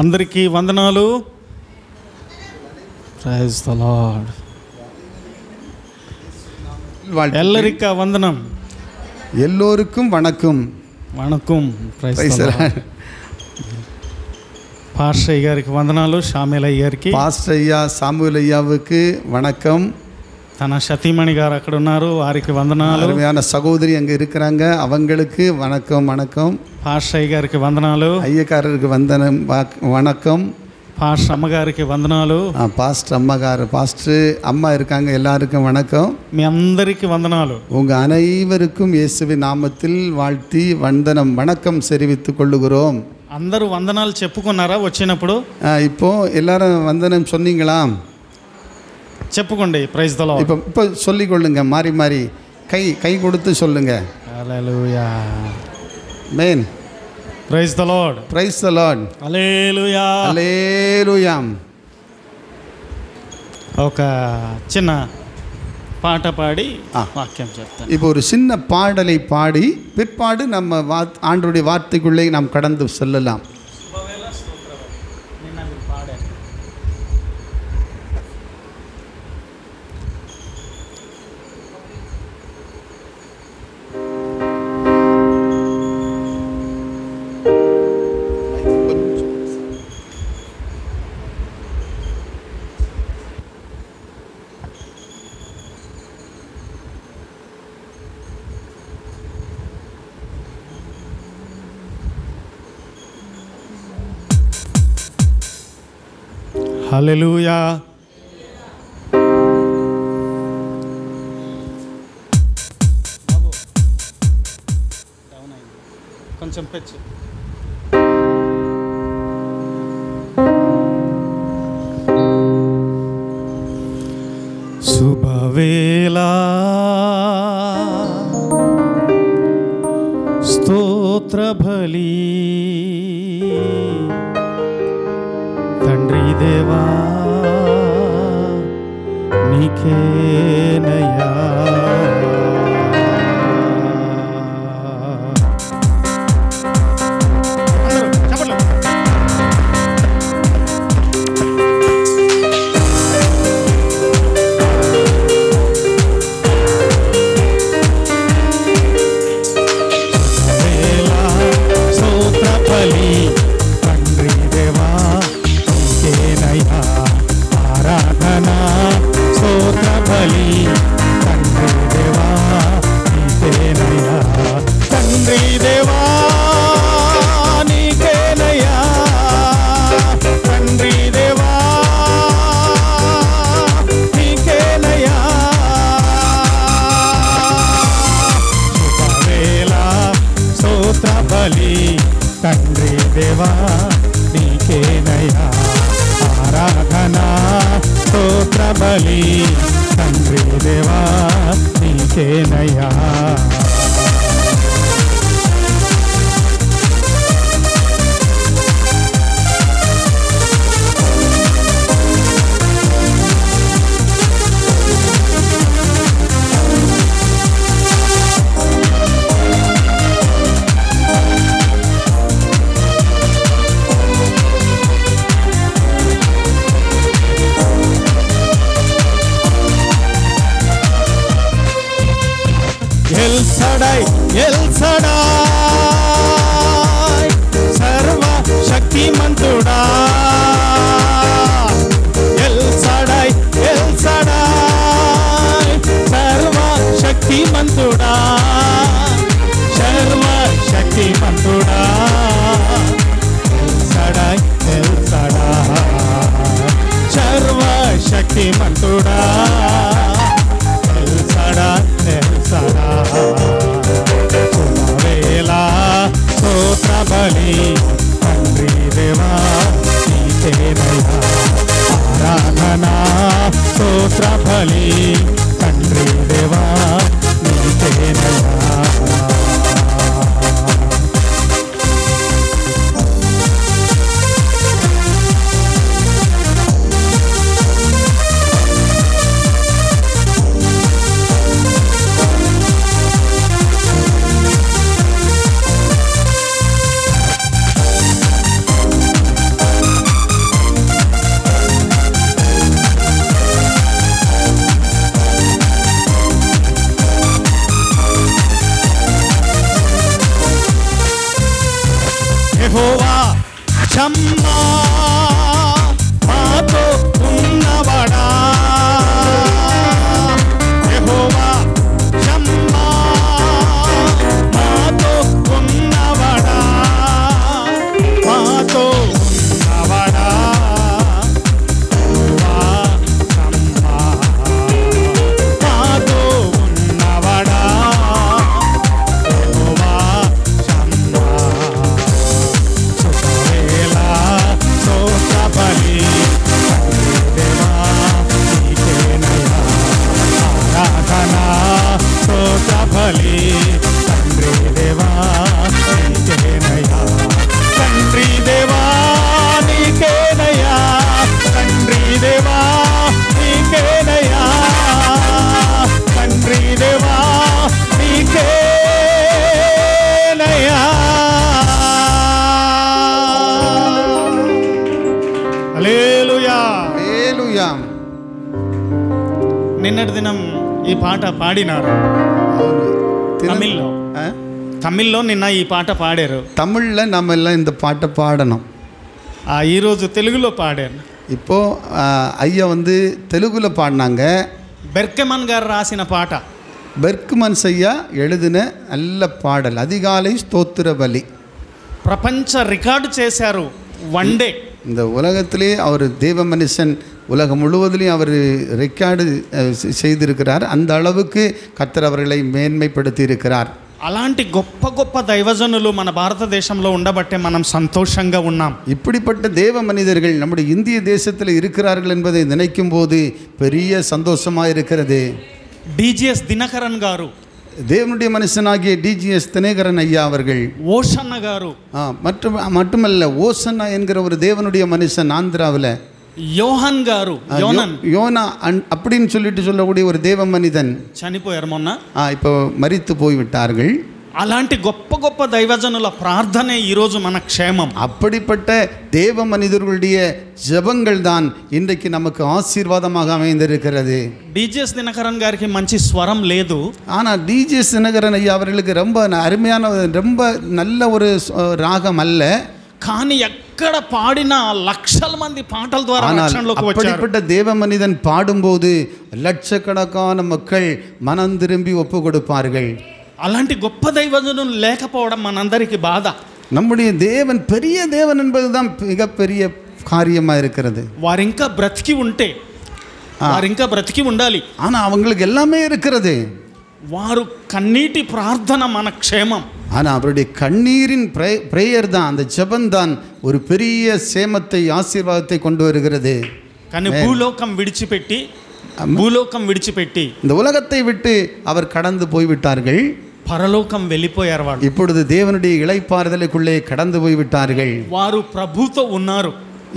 అందరికీ వందనాలు. Praise the lord. ఎల్లరిక వందనం. எல்லோருக்கும் வணக்கம். వణకం. Praise the lord. పాస్టర్ అయ్య గారికి వందనాలు. షామేల్ అయ్య గారికి, పాస్టర్ అయ్యా సాముయేల్ అయ్యాவுக்கு வணக்கம். తన సతీమణి గారు అక్కడ ఉన్నారు, వారికి వందనాలు. அருமையான சகோதரி அங்கே இருக்கிறாங்க, அவங்களுக்கு வணக்கம். வணக்கம். పాస్టర్ అయ్య గారికి వందనాలు. ஐயக்காரருக்கு வந்தனம் வணக்கம். పాస్టర్ అమ్మగారికి వందనాలు. பாஸ்டர் அம்மாகார் பாஸ்டர் அம்மா இருக்காங்க, எல்லாருக்கும் வணக்கம். మీ అందరికీ వందనాలు. உங்கள் அனைவருக்கும் இயேசுவின் நாமத்தில் வாழ்த்தி வந்தனம் வணக்கம் தெரிவித்துக் கொள்ளுகிறோம். అందరూ వందనాలు చెప్పుకున్నారా వచ్చినప్పుడు? இப்போ எல்லாரும் வந்தனம் சொன்னீங்களா? చెప్పుకోండి. Praise the lord. இப்போ சொல்லிக் கொள்ளுங்க, மாறி மாறி கை கொடுத்து சொல்லுங்க. Hallelujah. Amen. Praise the lord. Praise the lord. Hallelujah. Hallelujah. ఒక చిన్న పాట పాడి వాక్యం చెప్తాను. இப்போ ஒரு சின்ன பாடலை பாடி பிற்பாடு நம்ம ஆண்டவருடைய வார்த்தைக்குள்ளே நாம் கடந்து செல்லலாம். హల్లెలూయా. కొంచెం పెంచు. శుభవేళ స్తోత్ర బలి తండ్రి దేవా నీకేనయ్యా. తండ్రి దేవా నీకేనయ్యా ఆరాధనా స్తోత్ర బలి. తండ్రి దేవా నీకేనయ్యా. ఎల్ సడాయ్ సర్వ శక్తిమంతుడా. ఎల్ సడాయ్ సర్వ శక్తిమంతుడా. సర్వ శక్తిమంతుడా. ఎల్ సడాయ్ సర్వ శక్తిమంతుడా. ఎల్ సడాయ్ స్తోత్ర బలి తండ్రి దేవా నీకేనయ్యా ఆరాధనా స్తోత్ర బలి తండ్రి దేవా నీకేనయ్యా. నిన్నటి దినం ఈ పాట పాడినారు తమిళ్లో. తమిళ్లో నిన్న ఈ పాట పాడారు. தமிழில் நம்ம எல்லாம் இந்த பாட்டை பாடணும். ఈరోజు తెలుగులో పాడారు. இப்போ ஐயா வந்து தெலுங்குல பாடினாங்க. బెర్కెమన్ గారు రాసిన పాట. பெர்க்மன்ஸ் ஐயா எழுதின நல்ல பாடல் அதிகாலை ஸ்தோத்திர பலி. ప్రపంచ రికార్డు చేశారు. వన్ డే இந்த உலகத்திலே அவர் தேவ மனுஷன் உலகம் முழுவதிலையும் அவர் ரெக்கார்டு செய்திருக்கிறார். அந்த அளவுக்கு கர்த்தர் அவர்களை மேன்மைப்படுத்தி இருக்கிறார். అలాంటి గొప్ప గొప్ప దైవజనులు మన భారతదేశంలో ఉండబట్టే మనం సంతోషంగా ఉన్నాం. இப்படிப்பட்ட தேவ மனிதர்கள் நம்முடைய இந்திய தேசத்தில் இருக்கிறார்கள் என்பதை நினைக்கும் போது பெரிய சந்தோஷமாக இருக்கிறது. டிஜிஎஸ் தினகரன் గారు, தேவனுடைய மனுஷனாகிய டிஜிஎஸ் தினகரன் ஐயா அவர்கள், ஓஷன்னா గారు, மட்டுமல்ல ஓசன்னா என்கிற ஒரு தேவனுடைய மனுஷன் ஆந்திராவில், யோஹன் గారు, யோனா அப்படின்னு சொல்லிட்டு சொல்லக்கூடிய ஒரு தேவ மனிதன் చనిపోయారు మొన్న. இப்போ மரித்து போய்விட்டார்கள். అలాంటి గొప్ప గొప్ప దైవజనుల ప్రార్థనే ఈరోజు మన క్షేమం. அப்படிப்பட்ட தேவ மனிதர்களுடைய ஜெபங்கள் தான் இன்றைக்கு நமக்கு ஆசீர்வாதமாக அமைந்திருக்கிறது. டிஜிஎஸ் தினகரன் గారికి మంచి స్వరం లేదు. ஆனால் டிஜிஎஸ் தினகரன் ஐயா அவர்களுக்கு ரொம்ப அருமையான ரொம்ப நல்ல ஒரு ராகம் அல்ல. కానీ ఎక్కడ పాడినా లక్షల మంది పాటల ద్వారా రక్షణలోకి వచ్చారు. அப்படிப்பட்ட தேவ மனிதன் பாடும்போது லட்சக்கணக்கான மக்கள் மனம் திரும்பி ஒப்பு கொடுப்பார்கள். అలాంటి గొప్ప దైవజనులు లేకపోవడం మనందరికీ బాధ. நம்முடைய தேவன் பெரிய தேவன் என்பதுதான் மிகப்பெரிய காரியமா இருக்கிறது. వారు ఇంకా బ్రతికి ఉండాలి. ஆனா அவங்களுக்கு எல்லாமே இருக்கிறது. వారు కన్నీటి ప్రార్థన మన క్షేమం. ஆனால் அவருடைய கண்ணீரின் பிரேயர் தான், அந்த ஜெபம் தான் ஒரு பெரிய சேமத்தை ஆசீர்வாதத்தை கொண்டு வருகிறது. కానీ భూలోకం విడిచిపెట్టి இந்த உலகத்தை விட்டு அவர் கடந்து போய்விட்டார்கள். పరలోకం వెళ్ళిపోయారు. వాళ్ళు இப்பொழுது தேவனுடைய இளைப்பாறுதலுக்குள்ளே கடந்து போய்விட்டார்கள். వారు ప్రభుతో ఉన్నారు.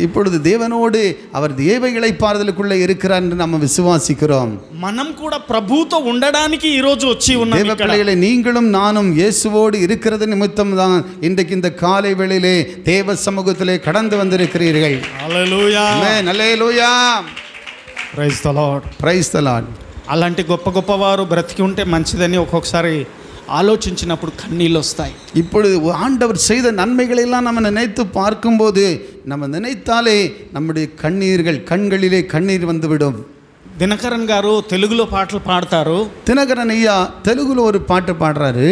இப்பொழுது தேவனோடு அவர் தேவ இளைப்பாறுதலுக்குள்ளே இருக்கிறார் என்று நம்ம விசுவாசிக்கிறோம். మనం కూడా ప్రభుతో ఉండడానికి ఈ రోజు వచ్చి ఉన్నాం. தேவ பிள்ளைகளே, நீங்களும் நானும் இயேசுவோடு இருக்கிறது நிமித்தம் தான் இன்றைக்கு இந்த காலை வேளையிலே தேவ சமூகத்திலே கடந்து வந்திருக்கிறீர்கள். Hallelujah, amen, hallelujah, praise the lord, praise the lord. అలాంటి గొప్ప గొప్పవారు బ్రతికి ఉంటే మంచిదని ఒక్కొక్కసారి ஆலோசிச்சினప్పుడు கண்ணீர் வஸ்தாய். இப்பொழுது ஆண்டவர் செய்த நன்மைகளை எல்லாம் நம்ம நினைத்து பார்க்கும்போது நம்ம நினைத்தாலே நம்முடைய கண்களிலே கண்ணீர் வந்துவிடும். தினகரன் గారు తెలుగులో పాటలు పాడతారు. தினகரன் ஐயா తెలుగులో ஒரு பாட்டு பாடுறாரு.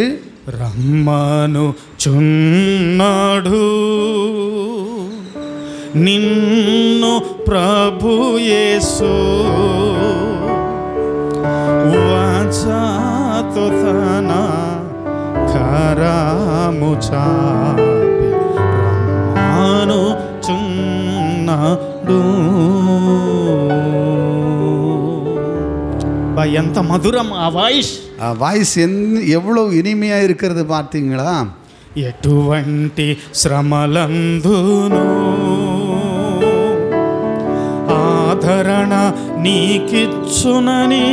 రమ్మను చున్నాడు నిన్ను ప్రభు యేసు వాచాతో తన కరము చాపి రమ్మను చున్నాడు. ఎంత మధురం ఆ వాయిస్ எவ்வளவு இனிமையா இருக்கிறது பார்த்தீங்களா? ఎటువంటి శ్రమలందును ఆదరణ నీకిచ్చునని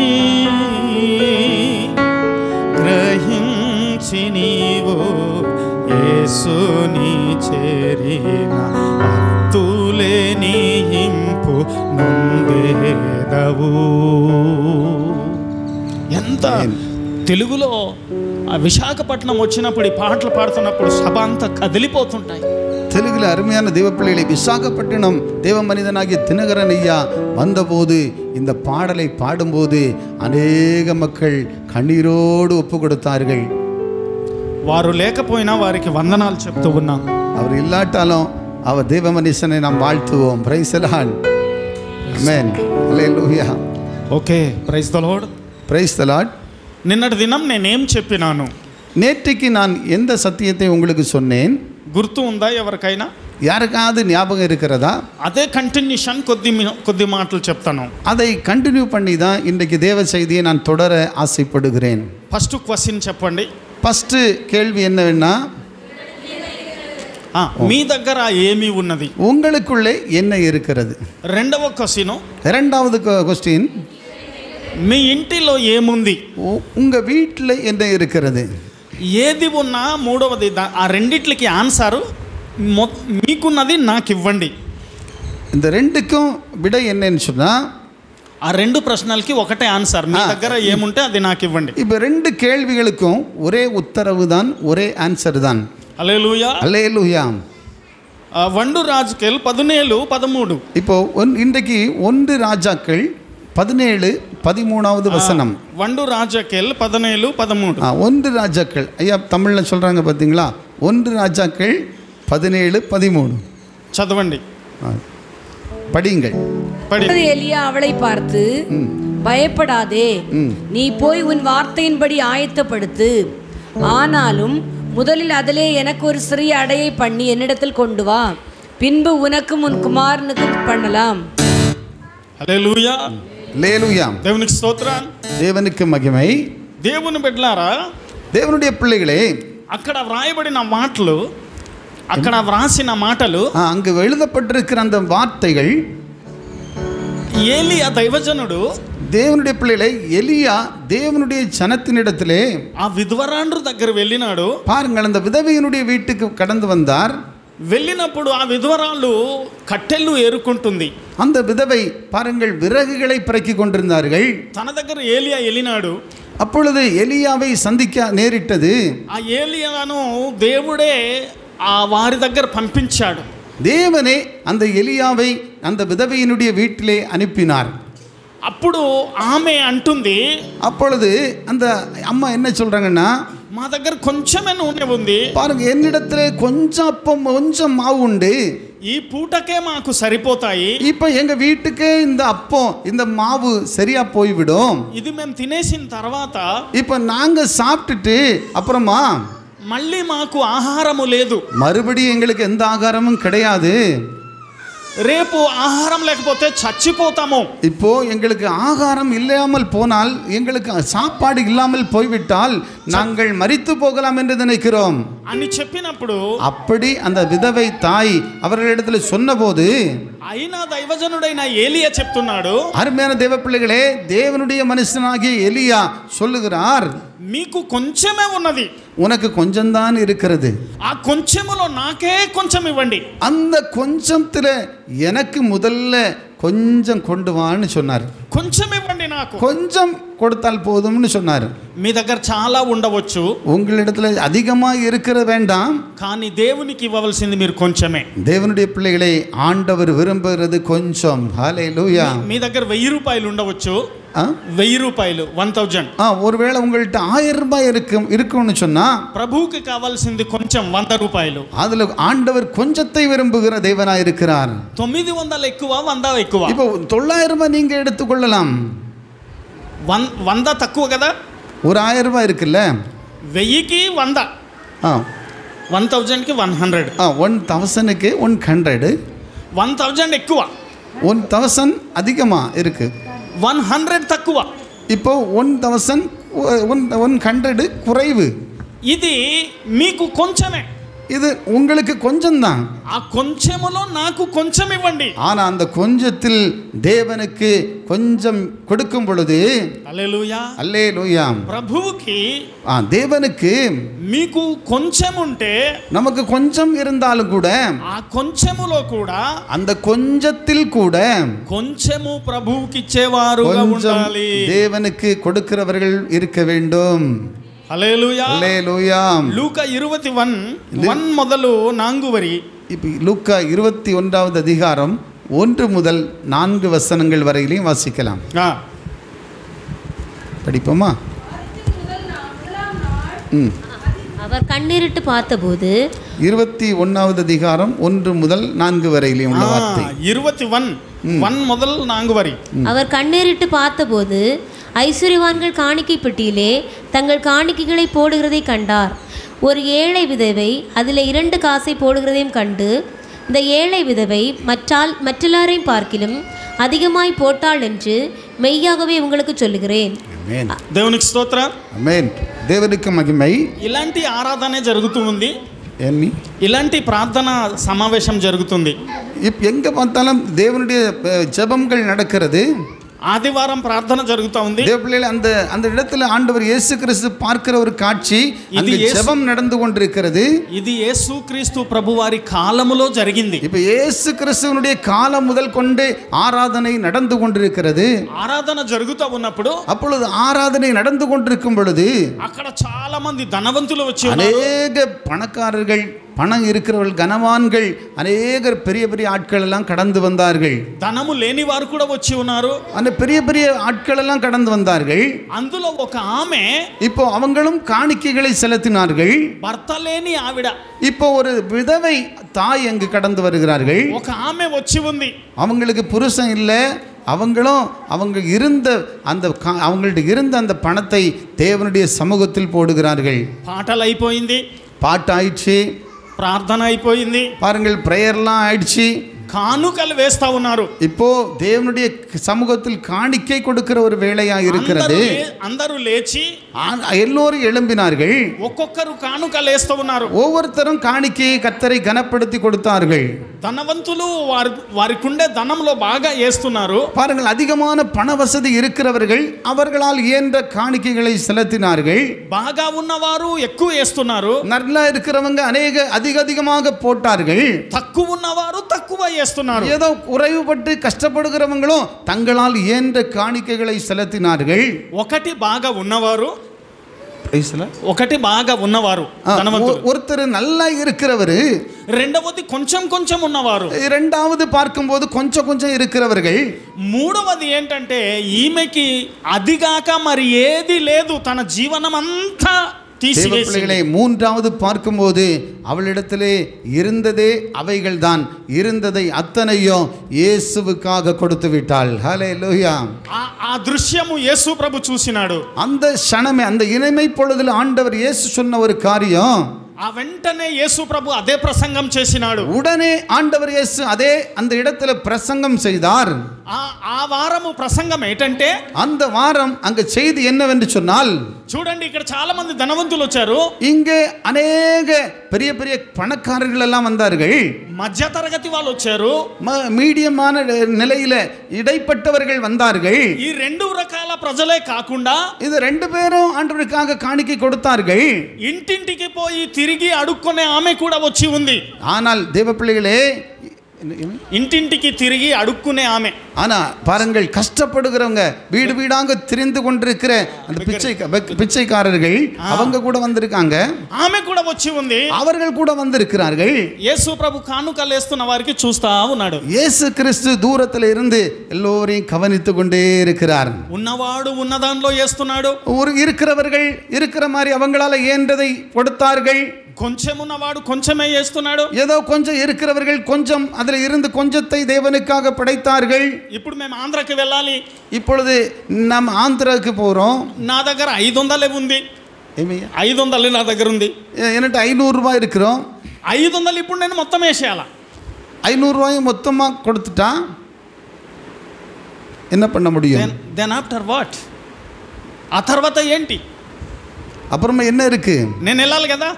గ్రహించి నీవు యేసుని చేరిన అత్తులే నీయింపు నొందేదవు. ఎంత తెలుగులో విశాఖపట్నం వచ్చినప్పుడు ఈ పాటలు పాడుతున్నప్పుడు సభ అంతా కదిలిపోతుంటాయి. தெலுங்குல அருமையான தேவ பிள்ளைகளை, விசாகப்பட்டினம் தேவ மனிதனாகிய தினகரன் ஐயா வந்தபோது இந்த பாடலை பாடும்போது அநேக மக்கள் கண்ணீரோடு ஒப்பு கொடுத்தார்கள். వారు లేకపోయినా వారికి వందనాలు చెప్తూ ఉన్నాం. அவர் இல்லாட்டாலும் அவர் தேவ மனுஷனை நாம் வாழ்த்துவோம். பிரைஸ் தி லார்ட், ஆமென், ஹல்லேலூயா. Okay, praise the lord, praise the lord. నిన్నటి దినం నేనేం చెప్పినాను? நேற்றைக்கு நான் எந்த சத்தியத்தை உங்களுக்கு சொன்னேன்? గుర్తు ఉందా ఎవరికైనా? யாருக்காவது ஞாபகம் இருக்கிறதா? అదే కంటిన్యూషన్ కొద్ది మాటలు చెప్తాను. அதை கண்டினியூ பண்ணி தான் இன்றைக்கு தேவ செய்தியை நான் தொடர ஆசைப்படுகிறேன். ఫస్ట్ క్వశ్చన్ చెప్పండి. ఫస్ట్ கேள்வி என்னவென்னா, మీ దగ్గర ఏమి ఉన్నది? உங்களுக்குள்ளே என்ன இருக்கிறது? రెండవ క్వశ్చన్, இரண்டாவது क्वेश्चन, మీ ఇంటిలో ఏముంది? உங்க வீட்டில் என்ன இருக்கிறது? ఏది ఉన్నా మూడవది, ఆ రెండిట్లకి ఆన్సరు మీకున్నది నాకు ఇవ్వండి. இந்த ரெண்டுக்கும் விடை என்னன்னு சொன்னால், ఆ రెండు ప్రశ్నలకి ఒకటే ఆన్సర్. మీ దగ్గర ఏముంటే అది నాకు ఇవ్వండి. இப்போ ரெண்டு கேள்விகளுக்கும் ஒரே உத்தரவு தான், ஒரே ஆன்சர் தான். హల్లెలూయా. அல்லேலூயா. 1 ராஜாக்கள் 17:13. இப்போ இன்றைக்கு 1 ராஜாக்கள் 17:13 வசனம். 1 ராஜாக்கள் 17:13. 1 ராஜாக்கள் ஐயா தமிழ்ல சொல்றாங்க பாத்தீங்களா? 1 ராஜாக்கள் 17:13 చదవండి, படியுங்கள். எலியா அவளை பார்த்து, பயப்படாதே, நீ போய் உன் வார்த்தையின்படி ஆயத்தப்படுத்து. ஆனாலும் முதலில் அதிலே எனக்கு ஒரு சிறிய அடையை பண்ணி என்னிடத்தில் கொண்டு வா, பின்பு உனக்கும் உன் குமாரனுக்கும் பண்ணலாம். హల్లెలూయా. அல்லேலூயா. దేవునికి స్తోత్రం. தேவனுக்கு மகிமை. దేవుని బిడ్డలారా, தேவனுடைய பிள்ளைகளே, అక్కడ వ్రాయబడిన మాటలు, అక్కడ వ్రాసిన మాటలు, அங்கு எழுதப்பட்டிருக்கிற அந்த வார்த்தைகள், ఏలియా దైవజనుడు, దేవునుடைய பிள்ளைகளை, எலியா தேவனுடைய ஜனத்தினிடத்திலே ఆ విధవరాండ్రు దగ్గర వెళ్ళినాడు. பாருங்கள், அந்த விதவையினுடைய வீட்டுக்கு கடந்து வந்தார். వెళ్ళినప్పుడు ఆ విధవరాళ్ళు కట్టెలు ఏరుకుంటుంది. அந்த விதவை பாருங்கள் விறகுகளை பிறக்கி கொண்டிருந்தார்கள். తన దగ్గర ఏలియా వెళ్ళినాడు. அப்பொழுது எலியாவை சந்திக்க நேரிட்டது. ఆ ఏలియాను దేవుడే ఆ వారి దగ్గర పంపించాడు. தேவனே அந்த எலியாவை அந்த விதவையினுடைய வீட்டிலே அனுப்பினார். అప్పుడు ఆమె అంటుంది, அப்பொழுது அந்த அம்மா என்ன சொல்றாங்கன்னா, మా దగ్గర కొంచెమే నూనె ఉంది, பாருங்க என்னிடத்திலே கொஞ்சம் அப்பம் கொஞ்சம் மாவு உண்டு, ఈ పూటకే మాకు సరిపోతాయి, இப்ப எங்க வீட்டுக்கே இந்த அப்பம் இந்த மாவு சரியா போய்விடும், ఇది మేము తినేసిన తర్వాత இப்ப நாங்க சாப்பிட்டுட்டு அப்புறமா మళ్ళీ మాకు ఆహారము లేదు, மறுபடியும் எங்களுக்கு எந்த ஆகாரமும் கிடையாது, రేపు ఆహారం లేకపోతే చచ్చిపోతాము, இப்போ எங்களுக்கு ஆகாரம் இல்லாமல் போனால், எங்களுக்கு சாப்பாடு இல்லாமல் போய்விட்டால் நாங்கள் மரித்து போகலாம் என்று நினைக்கிறோம் అని చెప్పినప్పుడు, அப்படி அந்த விதவை தாய் அவர்களிடத்தில் சொன்னபோது, అయినా దైవజనుడైన ఏలియా చెప్తున్నాడు, அருமையான தேவ பிள்ளைகளே, தேவனுடைய மனுஷனாகிய எலியா சொல்லுகிறார், మీకు కొంచెమే ఉన్నది, உனக்கு கொஞ்சம்தான் இருக்கிறது, ఆ కొంచెములో నాకే కొంచెం ఇవ్వండి, அந்த கொஞ்சத்துல எனக்கு முதல்ல கொஞ்சம் கொண்டு வான்னு சொன்னார். కొంచెం ఇవ్వండి నాకు, கொஞ்சம் கொடுத்தால் போதும்னு சொன்னார். మీ దగ్గర చాలా ఉండవచ్చు, உங்களிடத்துல அதிகமா இருக்கிற வேண்டாம், కానీ దేవునికి ఇవ్వవలసింది మీరు కొంచెమే. தேவனுடைய பிள்ளைகளை ஆண்டவர் விரும்புகிறது கொஞ்சம். ஹல்லேலூயா. మీ దగ్గర 1000 రూపాయలు ఉండవచ్చు, 1000 రూపాయలు 1000. ஒருவேளை உங்கள்கிட்ட 1000 ரூபாய் இருக்கும்னு சொன்னா, ప్రభువుకి కావాల్సింది కొంచెం 100 రూపాయలు. அதுல ஆண்டவர் கொஞ்சத்தை விரும்புகிற தேவனாய் இருக்கிறார். 900 ఎక్కువ, 100 ఎక్కువ. இப்போ 900 ரூபாய் நீங்க எடுத்துக்கொள்ளலாம். 100 తక్కువ కదా, ஒரு 1000 ரூபாய் இருக்குல்ல, 1000కి 100, 1000కి 100, 1000க்கு 100, 1000 ఎక్కువ, 1000 அதிகமா இருக்கு, 100 తక్కువ. இப்போ 100 குறைவு. ఇది మీకు కొంచెమే, இது உங்களுக்கு கொஞ்சம் தான். ఆ కొంచెములో నాకు కొంచెం ఇవ్వండి. ஆனா அந்த கொஞ்சத்தில் தேவனுக்கு கொஞ்சம் கொடுக்கும் பொழுது, హల్లెలూయా, அல்லேலூயா, ప్రభువుకి தேவனுக்கு మీకు కొంచెం ఉంటే, நமக்கு கொஞ்சம் இருந்தாலும் கூட, ఆ కొంచెములో కూడా, அந்த கொஞ்சத்தில் கூட కొంచెము ప్రభువుకి ఇచ్చేవారుగా கொஞ்சம் ఉండాలి. தேவனுக்கு கொடுக்கிறவர்கள் இருக்க வேண்டும். హల్లెలూయా. அல்லேலூயா. లూకా 21:1 మొదలు 4 వరి. இப்போ லூக்கா 21வது அதிகாரம் 1 முதல் 4 வசனங்கள் வரையிலையும் வாசிக்கலாம். படிப்போமா? அவர் கண்ணீரிட்டு பார்த்தபோது, 21வது அதிகாரம் 1 முதல் 4 வரையிலையும் உள்ள வார்த்தை. 21:1 முதல் 4 வரி. அவர் கண்ணீரிட்டு பார்த்தபோது ஐஸ்வர்யவான்கள் காணிக்கை பெட்டியிலே தங்கள் காணிக்கைகளை போடுகிறதை கண்டார். ஒரு ஏழை விதவை அதில் 2 காசை போடுகிறதையும் கண்டு, இந்த ஏழை விதவை மற்றெல்லாரையும் பார்க்கிலும் அதிகமாய் போட்டாள் என்று மெய்யாகவே உங்களுக்கு சொல்லுகிறேன். దేవునికి స్తోత్రం. ఆమేన్. దేవునికి మహిమై. ఇలాంటి ఆరాధనే జరుగుతుంది, ఎన్ని ఇలాంటి ప్రార్థన సమావేశం జరుగుతుంది. எங்கே பார்த்தாலும் தேவனுடைய ஜெபங்கள் நடக்கிறது. ఆదివారం ప్రార్థన జరుగుతా ఉంది. தேவ பிள்ளைகளே, அந்த இடத்துல ஆண்டவர் இயேசு கிறிஸ்து பார்க்கிற ஒரு காட்சி, அங்கே ஜெபம் நடந்து கொண்டிருக்கிறது. ఇది యేసుక్రీస్తు ప్రభువారి కాలములో జరిగింది. இப்ப இயேசு கிறிஸ்துவினுடைய காலம் முதல் கொண்டு ஆராதனை நடந்து கொண்டிருக்கிறது. ఆరాధన జరుగుతూ ఉన్నప్పుడు, அப்பொழுது ஆராதனை நடந்து கொண்டிருக்கும் பொழுது అక్కడ చాలా మంది ధనవంతులు వచ్చి ఉన్నారు. அநேக பணக்காரர்கள், பணம் இருக்கிறவர்கள், கனவான்கள், அநேகர் பெரிய பெரிய ஆட்கள் எல்லாம் கடந்து வந்தார்கள். ధనము లేని వారు కూడా వచ్చి ఉన్నారు. அந்த பெரிய பெரிய ஆட்கள் எல்லாம் கடந்து வந்தார்கள். అందులో ఒక ఆమె, இப்போ அவங்களும் காணிக்கைகளை செலுத்தினார்கள். భర్త లేని ఆవిడ, இப்போ ஒரு விதவை தாய் அங்கு கடந்து வருகிறார்கள். ఒక ఆమె వచ్చి ఉంది. அவங்களுக்கு புருஷன் இல்லை. அவங்களும் அவங்கள்ட்ட இருந்த அந்த பணத்தை தேவனுடைய சமூகத்தில் போடுகிறார்கள். పాటలు అయిపోయింది, பாட்டு ஆயிடுச்சு, ప్రార్థన అయిపోయింది, பாருங்கள், பிரேயர்லாம் ஆயிடுச்சு. కానుకలు వేస్తా ఉన్నారు. இப்போ தேவனுடைய சமூகத்தில் காணிக்கை கொடுக்கிற ஒரு வேளையா இருக்கிறது. అందరూ లేచి எல்லோரும் எழும்பினார்கள். ఒక్కొక్కరు కానుకలు వేస్తూ ఉన్నారు. ஒவ்வொருத்தரும் காணிக்கையை கர்த்தரை கனப்படுத்தி கொடுத்தார்கள். ధనవంతులు వారికుండే ధనంలో బాగా వేస్తున్నారు. பாருங்கள், அதிகமான பண வசதி இருக்கிறவர்கள் அவர்களால் இயன்ற காணிக்கைகளை செலுத்தினார்கள். బాగా ఉన్నవారు ఎక్కువ వేస్తున్నారు. நல்லா இருக்கிறவங்க அதிகமாக போட்டார்கள். తక్కువ ఉన్నవారు తక్కువ వేస్తున్నారు. ஏதோ குறைவுபட்டு கஷ்டப்படுகிறவங்களும் தங்களால் இயன்ற காணிக்கைகளை செலுத்தினார்கள். ఒకటి బాగా ఉన్నవారు, ஒருத்தர் நல்லா இருக்கிறவர், రెండవది కొంచెం కొంచెం ఉన్నవారు, இரண்டாவது பார்க்கும்போது கொஞ்சம் கொஞ்சம் இருக்கிறவர்கள், మూడవది ఏంటంటే ఈమెకి అదిగాక మరి ఏది లేదు, తన జీవనం అంతా பிள்ளைகளை மூன்றாவது பார்க்கும்போது அவளிடத்திலே இருந்ததே அவைகள் தான், இருந்ததை அத்தனையும் இயேசுவுக்காக கொடுத்து விட்டாள். ஹல்லேலூயா. ఆ దృశ్యము యేసు ప్రభు చూసినాడు. அந்த క్షణமே, அந்த இனிமை பொழுதில் ஆண்டவர் இயேசு சொன்ன ஒரு காரியம், ఆ వెంటనే యేసు ప్రభు అదే ప్రసంగం చేసినాడు. உடனே ஆண்டவர் இயேசு அதே அந்த இடத்துல பிரசங்கம் செய்தார். ఆ వారము ప్రసంగం ఏంటంటే, அந்த வாரம் அங்க செய்தி என்னவென்று சொன்னால், చూడండి ఇక్కడ చాలా మంది ధనవంతులు వచ్చారు. இங்கே அநேக பெரிய பெரிய பணக்காரர்கள் எல்லாம் வந்தார்கள். మధ్య తరగతి వాళ్ళు వచ్చారు. மீடியமான நிலையில இடைப்பட்டவர்கள் வந்தார்கள். ఈ రెండు రకాల ప్రజలే కాకుండా இது ரெண்டு பேரும் ஆண்டவருக்காக காணிக்கை கொடுத்தார்கள். ఇంటింటికి పోయి తిరిగి అడుక్కునే ఆమె కూడా వచ్చి ఉంది. ஆனால் தேவ பிள்ளைகளே, ఇంటింటికి తిరిగి అడుక్కునే ఆమె. ஆனா பாருங்கள், கஷ்டப்படுகிறவங்க, வீடு வீடாக திரிந்து கொண்டிருக்கிற அந்த பிச்சைக்காரர்கள் அவங்க கூட வந்திருக்காங்க. ఆమె కూడా వచ్చి ఉంది. அவர்கள் கூட வந்திருக்கிறார்கள். యేసు ప్రభు కానుకలు వేస్తున్న వారికి చూస్తా ఉన్నాడు. இயேசு கிறிஸ்து தூரத்தில் இருந்து எல்லோரையும் கவனித்து கொண்டே இருக்கிறார். ఉన్నవాడు ఉన్నదానిలో వేస్తున్నాడు. இருக்கிறவர்கள் இருக்கிற மாதிரி அவங்களால இயன்றதை கொடுத்தார்கள். కొంచెం ఉన్నవాడు కొంచెమే చేస్తున్నాడు. ஏதோ கொஞ்சம் இருக்கிறவர்கள் கொஞ்சம் அதில் இருந்து கொஞ்சத்தை தேவனுக்காக படைத்தார்கள். ఇప్పుడు మేము ఆంధ్రాకి వెళ్ళాలి. இப்பொழுது நாம் ஆந்திராவுக்கு போகிறோம். నా దగ్గర 500 ఉంది. 500 నా దగ్గర ఉంది. என்கிட்ட 500 ரூபாய் இருக்கிறோம். 500 ఇప్పుడు నేను మొత్తం వేసేయాలా? 500 ரூபாயும் மொத்தமாக கொடுத்துட்டா என்ன பண்ண முடியும்? then after what? ఆ తర్వాత ఏంటి? அப்புறமா என்ன இருக்கு? నేను వెళ్ళాలి కదా,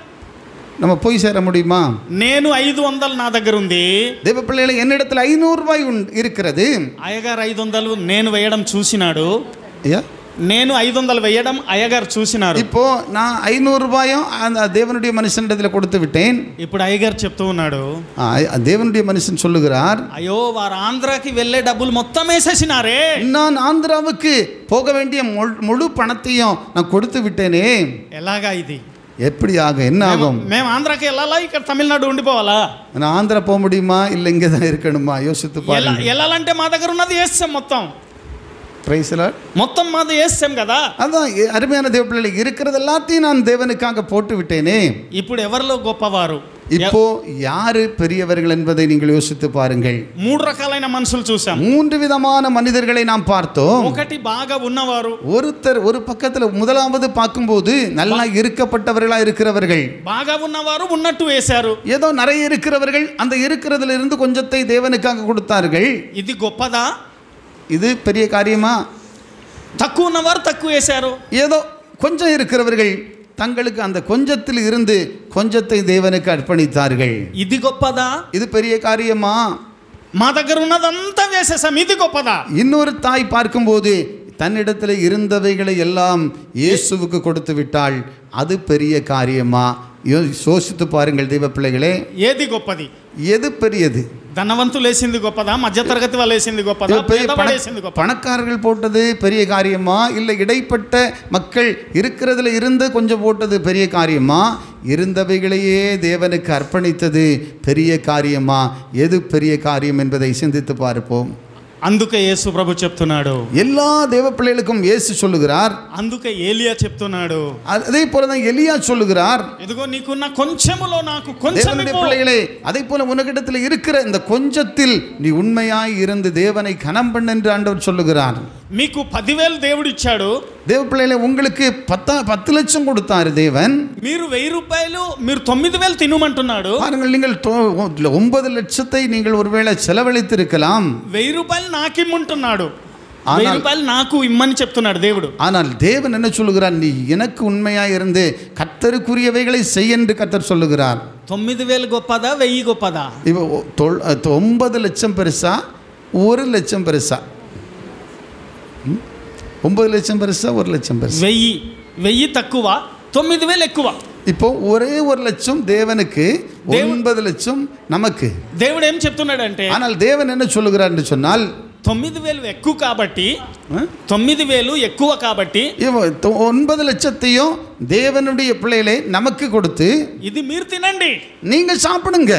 நம்ம போய் சேர முடியுமா? నేను 500 నా దగ్గర ఉంది. தேவ பிள்ளைகளை, என்னிடத்தில் 500 ரூபாய் இருக்கிறது. అయ్యగారు 500 నేను వేయడం చూసినాడు. నేను 500 వేయడం అయ్యగారు చూసినారు. இப்போ நான் 500 ரூபாயும் அந்த தேவனுடைய மனுஷனிடத்தில் கொடுத்து விட்டேன். ఇప్పుడు అయ్యగారు చెప్తూ ఉన్నాడు, தேவனுடைய மனுஷன் சொல்லுகிறார், అయ్యో వారు ఆంధ్రాకి వెళ్ళే డబ్బులు మొత్తం వేసేసినారే, நான் ஆந்திராவுக்கு போக வேண்டிய முழு பணத்தையும் நான் கொடுத்து விட்டேனே. ఎలాగా ఇది? எப்படியாக என்ன ஆகும்? మేము ఆంధ్రాకి వెళ్ళాలా, ఇక్కడ తమిళనాడు ఉండిపోవాలా? நான் ஆந்திரா போக முடியுமா, இல்லை இங்கே தான் இருக்கணுமா? யோசித்து பாருங்க. వెళ్ళాలంటే మా దగ్గర ఉన్నది వేస్తాం మొత్తం. மொத்தம் மாது ஏசம் కదా. அதான் அருமையான தேவ பிள்ளைகள், இருக்கிறது எல்லாத்தையும் நான் தேவனுக்காக போட்டு விட்டேனே. ఇప్పుడు ఎవరిలో గొప్పవారు? இப்போ யாரு பெரியவர்கள் என்பதை நீங்கள் யோசித்து பாருங்கள். 3 రకాలైన మనుషులు చూసాం. 3 விதமான மனிதர்களை நாம் பார்த்தோம். ఒకటి బాగా ఉన్నవారు. ஒருத்தர் ஒரு பக்கத்துல முதலாவது பார்க்கும்போது நல்லா இருக்கப்பட்டவர்களா இருக்கிறவர்கள். బాగా ఉన్నవారు ఉన్నట్టు వేశారు. ஏதோ நிறைய இருக்கிறவர்கள் அந்த இருக்கிறதுல இருந்து கொஞ்சத்தை தேவனுக்காக கொடுத்தார்கள். ఇది గొప్పదా? இது பெரிய காரியமா? తక్కువ ఉన్నవారు తక్కువ వేశారు. ஏதோ கொஞ்சம் இருக்கிறவர்கள் தங்களுக்கு அந்த கொஞ்சத்தில் இருந்து கொஞ்சத்தை தேவனுக்கு அர்ப்பணித்தார்கள். இது గొప్పదా? இது பெரிய காரியமா? మా దగ్గర ఉన్నదంతా వేసేసాం, ఇది గొప్పదా? இன்னொரு தாய் பார்க்கும்போது தன்னிடத்தில் இருந்தவைகளை எல்லாம் இயேசுவுக்கு கொடுத்து விட்டாள். அது பெரிய காரியமா? யோசித்து பாருங்கள் தெய்வ பிள்ளைகளே, ఏది గొప్పది? எது பெரியது? ధనవంతులు వేసింది గొప్పదా? మధ్యతరగతి వాళ్ళు వేసింది గొప్పదా? పేదవాడు వేసింది గొప్పదా? பணக்காரர்கள் போட்டது பெரிய காரியமா, இல்லை இடைப்பட்ட மக்கள் இருக்கிறதுல இருந்து கொஞ்சம் போட்டது பெரிய காரியமா, இருந்தவைகளையே தேவனுக்கு அர்ப்பணித்தது பெரிய காரியமா? எது பெரிய காரியம் என்பதை சிந்தித்து பார்ப்போம். అందుకే యేసు ప్రభు చెప్తున్నాడు, எல்லா தேவ பிள்ளைகளுக்கும் இயேசு சொல்லுகிறார். అందుకే ఏలియా చెప్తున్నాడు, அதே போலதான் எலியா சொல்லுகிறார், ఇదిగో నీకున్న కొంచెములో నాకు కొంచెం பிள்ளைகளே, அதே போல உனக்கிடத்தில் இருக்கிற இந்த கொஞ்சத்தில் நீ உண்மையாய் இருந்து தேவனை கனம் பண்ணு என்று ஆண்டவர் சொல்லுகிறார். మీకు 10,000 దేవుడు ఇచ్చాడు, தேவ பிள்ளைகளே, உங்களுக்கு 10 லட்சம் கொடுத்தாரு தேவன். మీరు 1,000 రూపాయలు, మీరు 9,000 తినమంటున్నాడు. பாருங்கள், நீங்கள் 9 லட்சத்தை நீங்கள் ஒருவேளை செலவழித்து இருக்கலாம். 1,000 రూపాయలు నాకు ఇమ్మంటున్నాడు, 1,000 రూపాయలు నాకు ఇమ్మని చెప్తున్నాడు దేవుడు. ஆனால் தேவன் என்ன சொல்லுகிறார்? நீ எனக்கு உண்மையாய் இருந்து கர்த்தருக்குரியவைகளை செய் என்று கர்த்தர் சொல்லுகிறார். 9,000 గొప్పదా 1,000 గొప్పదా? 9 லட்சம் பெருசா 1 லட்சம் பெருசா? 9 லட்சம் பெருசா 1 லட்சம் பெருசா? 1,000 తక్కువ, 9,000 ఎక్కువ. இப்போ ஒரே 1 லட்சம் தேவனுக்கு, 9 லட்சம் நமக்கு. దేవుడు ఏం చెప్తున్నాడంటే, ஆனால் தேவன் என்ன சொல்லுகிறார் என்று சொன்னால், 9,000 ఎక్కువ కాబట్టి, 9,000 ఎక్కువ కాబట్టి 9 லட்சத்தையும் தேவனுடைய பிள்ளைகளை நமக்கு கொடுத்து, ఇది మీరు తినండి, நீங்க சாப்பிடுங்க.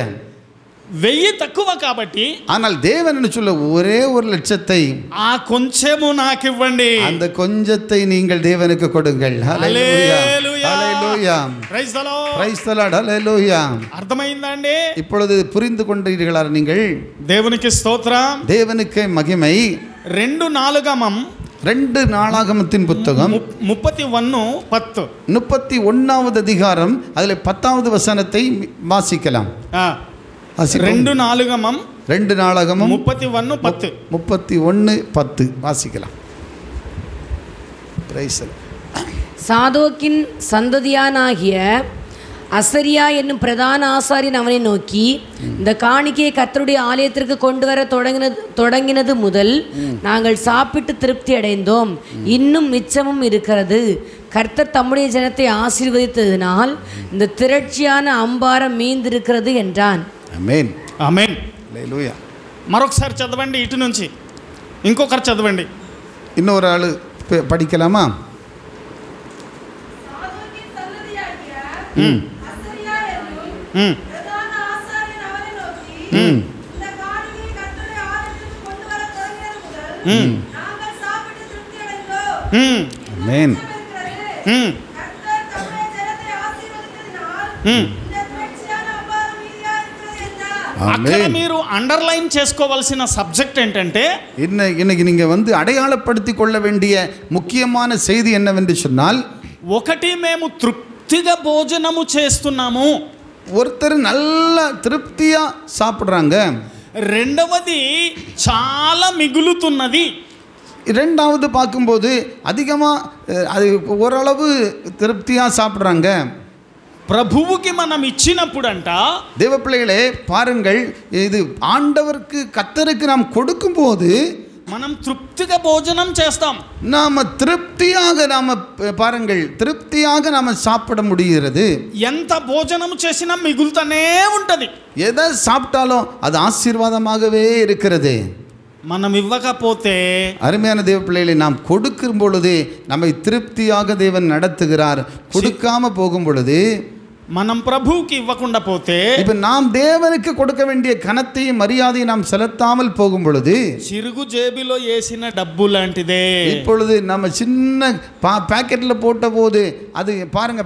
1,000 తక్కువ కాబట్టి, ஆனால் தேவன் என்ன சொல்ல, ஒரே 1 லட்சத்தை, ఆ కొంచెము నాకు ఇవ్వండి, அந்த கொஞ்சத்தை நீங்கள் தேவனுக்கு கொடுங்கள். Hallelujah, hallelujah, praise the lord, praise the lord, hallelujah. అర్థమైందా అండి? இப்பொழுது புரிந்து கொண்டீர்களா நீங்கள்? దేవునికి స్తోత్రం, தேவனுக்கு மகிமை. 2 நாளாகமம் 2 நாளாகமத்தின் புத்தகம் 31:10, 31வது அதிகாரம், அதில் 10வது வசனத்தை வாசிக்கலாம். 2 நாளாகமம் 2 நாளாகமம் 31:10, 31:10 வாசிக்கலாம். சாதோக்கின் சந்ததியானாகிய அசரியா என்னும் பிரதான ஆசாரியன் அவனை நோக்கி, இந்த காணிக்கையை கர்த்தருடைய ஆலயத்திற்கு கொண்டு வர தொடங்கினது முதல் நாங்கள் சாப்பிட்டு திருப்தி அடைந்தோம், இன்னும் மிச்சமும் இருக்கிறது. கர்த்தர் தம்முடைய ஜனத்தை ஆசீர்வதித்ததினால் இந்த திரட்சியான அம்பாரம் மீந்திருக்கிறது என்றான். ఆమేన్, ఆమేన్, హల్లెలూయా. మరొకసారి చదవండి, ఇటు నుంచి ఇంకొకరు చదవండి. இன்னொரு ஆள் படிக்கலாமா? ஆமென். అక్కడ మీరు అండర్లైన్ చేసుకోవాల్సిన సబ్జెక్ట్ ఏంటంటే, இன்னைக்கு நீங்க அடையாளப்படுத்திக் கொள்ள வேண்டிய முக்கியமான செய்தி என்னவென்று சொன்னால், ఒకటి మేము తృప్తిగా భోజనము చేస్తున్నాము, ஒருத்தர் நல்ல திருப்தியா சாப்பிடுறாங்க. రెండవది చాలా మిగులుతున్నది. இரண்டாவது பார்க்கும்போது அதிகமாக அது ஓரளவு திருப்தியாக சாப்பிட்றாங்க. ప్రభువుకి మనం ఇచ్చినప్పుడంట, தேவ பிள்ளைகளே பாருங்கள், இது ஆண்டவருக்கு கர்த்தருக்கு நாம் கொடுக்கும்போது మనం తృప్తిగా భోజనం చేస్తాం. நாம திருப்தியாக பாருங்கள், திருப்தியாக நாம சாப்பிட முடிகிறது. ఎంత భోజనం చేసినా మిగులుతూనే ఉంటది. எதை சாப்பிட்டாலும் அது ஆசீர்வாதமாகவே இருக்கிறது. మనం ఇవ్వకపోతే, அருமையான தேவ பிள்ளைகளை, நாம் கொடுக்கும் பொழுது நம்மை திருப்தியாக தேவன் நடத்துகிறார். கொடுக்காம போகும் பொழுது, మనం ప్రభువుకి ఇవ్వకుండా పోతే, இப்ப நாம் தேவனுக்கு கொடுக்க வேண்டிய கனத்தையும் மரியாதையை நாம் செலுத்தாமல் போகும் பொழுது, చిరుగు జేబులో వేసిన డబ్బు లాంటిదే. இப்பொழுது நம்ம சின்ன பாக்கெட்ல போட்ட போது அது பாருங்க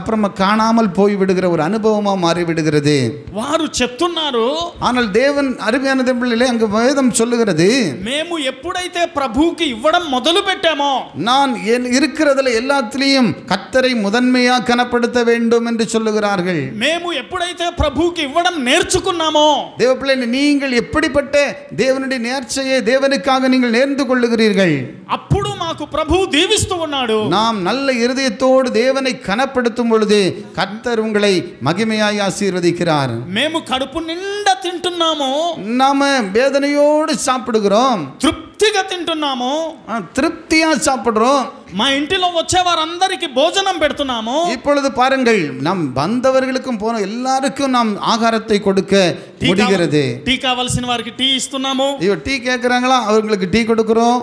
அப்புறமா காணாமல் போய் விடுகிற ஒரு அனுபவமா மாறி விடுகிறது. వారు చెప్తున్నారు, ஆனால் தேவன், அருமையான தேவர்களே, அங்கு வேதம் சொல்லுகிறது, మేము ఎప్పుడైతే ప్రభువుకి ఇవ్వడం మొదలు పెట్టామో, நான் இருக்கிறதுல எல்லாத்திலையும் கர்த்தரை முதன்மையா கனப்படுத்த வேண்டும் என்று சொல்லுகிறார்கள். మేము ఎప్పుడైతే ప్రభువుకి ఇవ్వడం నేర్చుకున్నామో, தேவ பிள்ளைகளே, நீங்கள் எப்படிப்பட்ட தேவனுடைய நேர்ச்சையை தேவனுக்காக நீங்கள் நேர்ந்து கொள்ளுகிறீர்கள், అప్పుడు మాకు ప్రభువు దీవిస్తూ ఉన్నాడు. நாம் நல்ல இருதயத்தோடு தேவனை கனப்படுத்தும் பொழுது கர்த்தர் உங்களை மகிமையாய் ஆசீர்வதிக்கிறார். మేము కడుపు నిండా తింటున్నాము, நாம வேதனையோடு சாப்பிடுகிறோம், తృప్తిగా తింటున్నాము, திருப்தியா சாப்பிடுறோம். మా ఇంటిలో వచ్చే వారందరికీ భోజనం పెడుతున్నాము. இப்பொழுது பாருங்கள், நம் வந்தவர்களுக்கும் போன எல்லாருக்கும் நாம் ஆகாரத்தை கொடுக்க முடிகிறது. టీ కావాల్సిన వారికి టీ ఇస్తున్నాము. ஐயோ, டீ கேட்குறாங்களா, அவங்களுக்கு டீ கொடுக்கிறோம்.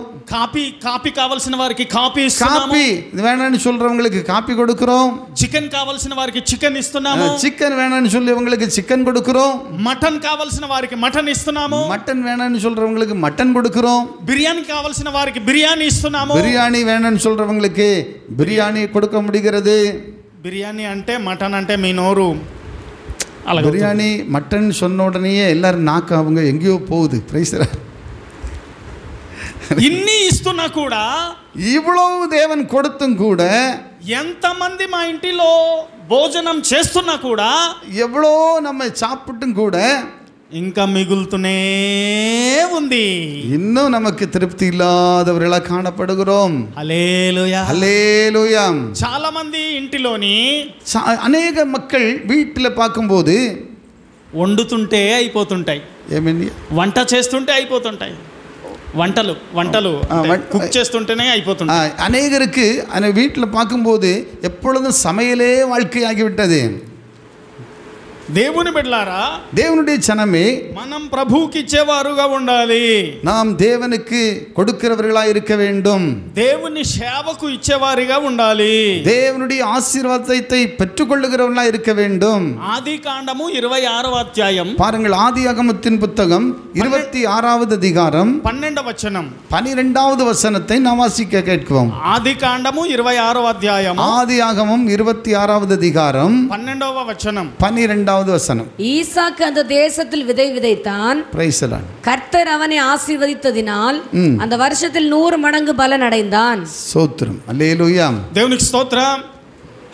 కాఫీ కావాల్సిన వారికి కాఫీ ఇస్తున్నాము. காபி வேணும்னு சொல்றவங்களுக்கு காபி கொடுக்கிறோம். చికెన్ కావాల్సిన వారికి చికెన్ ఇస్తున్నాము. சிக்கன் வேணும்னு சொல்றவங்களுக்கு சிக்கன் கொடுக்கிறோம். మటన్ కావాల్సిన వారికి మటన్ ఇస్తున్నాము. மட்டன் வேணும்னு சொல்றவங்களுக்கு மட்டன் கொடுக்கிறோம். బిర్యానీ కావాల్సిన వారికి బిర్యానీ ఇస్తున్నాము. பிரியாணி வேணும்னு சொல்றவங்களுக்கு பிரியாணி கொடுக்க முடிகிறது. బిర్యానీ అంటే మటన్ అంటే మీ నోరు అలా பிரியாணி மட்டன் சொன்ன உடனேயே எல்லாரும் நாக்கு அவங்க எங்கேயோ போகுது. பிரைஸ் ఇన్ని ఇస్తున్నా కూడా, இவ்வளவு தேவன் கொடுத்தும் கூட, ఎంతమంది మా ఇంటిలో భోజనం చేస్తున్నా కూడా, எவ்வளோ நம்ம சாப்பிட்டும் கூட ఇంకా మిగులుతూనే ఉంది. இன்னும் நமக்கு திருப்தி இல்லாதவர்களா காணப்படுகிறோம். హల్లెలూయా, ஹல்லேலூயா. చాలా మంది ఇంటిలోని அநேக மக்கள் வீட்டில் பார்க்கும்போது వండుతుంటే అయిపోతుంటాయి, ஏமேன் వంట చేస్తుంటే అయిపోతుంటాయి, వంటలు కుక్ చేస్తుంటేనే అయిపోతుంటాయి. அநேகருக்கு வீட்டில் பார்க்கும்போது எப்பொழுதும் சமையலே வாழ்க்கையாகிவிட்டது. దేవుని బిడ్డలారా, தேவனுடைய ஜனமே, మనం ప్రభువుకి ఇచ్చేవారుగా ఉండాలి. நாம் தேவனுக்கு கொடுக்கிறவர்களாக இருக்க வேண்டும். దేవుని సేవకు ఇచ్చేవారిగా ఉండాలి. தேவனுடைய ஆசீர்வாதத்தை பெற்றுக்கொள்ளுகிறவர்களாக இருக்க வேண்டும். ఆదికాండము 26వ అధ్యాయం, பாருங்கள், ஆதியாகமத்தின் புத்தகம் 26வது அதிகாரம் 12వ వచనం, 12வது வசனத்தை நாம் வாசிக்க கேட்போம். ఆదికాండము 26వ అధ్యాయం, ஆதியாகமம் 26வது அதிகாரம் 12వ వచనం, 12வது வசனம். ஈசாக்கு அந்த தேசத்தில் விதை விதைத்தான். Price the Lord. கர்த்தர் அவனை ஆசீர்வதித்ததினால் அந்த வருஷத்தில் 100 மடங்கு பலன் அடைந்தான். స్తోత్రం. హల్లెలూయా. దేవునికి స్తోత్రం.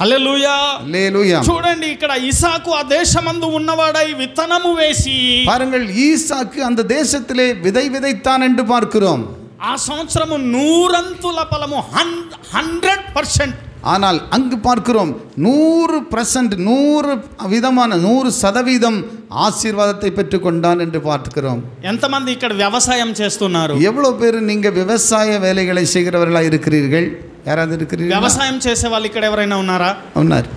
హల్లెలూయా, హల్లెలూయా. చూడండి, ఇక్కడ ఇసాకు ఆ దేశమందు ఉన్నవాడై విత్తనము వేసి, பாருங்கள், ஈசாக்கு அந்த தேசத்திலே விதை விதைத்தான் என்று பார்க்கிறோம். ఆ సంవత్సరము 100 ఫలము 100%. ஆனால் அங்கு பார்க்கிறோம் 100%, 100% ஆசீர்வாதத்தை பெற்றுக்கொண்டான் என்று பார்க்கிறோம். ఎంతమంది ఇక్కడ వ్యవసాయం చేస్తున్నారు? எவ்வளவு பேர் நீங்க விவசாய வேலைகளை செய்கிறவர்களா இருக்கிறீர்கள்? யாராவது இருக்கிறீர்கள்? వ్యవసాయం చేసే వాళ్ళు ఇక్కడ ఎవరైనా ఉన్నారా? ఉన్నారు.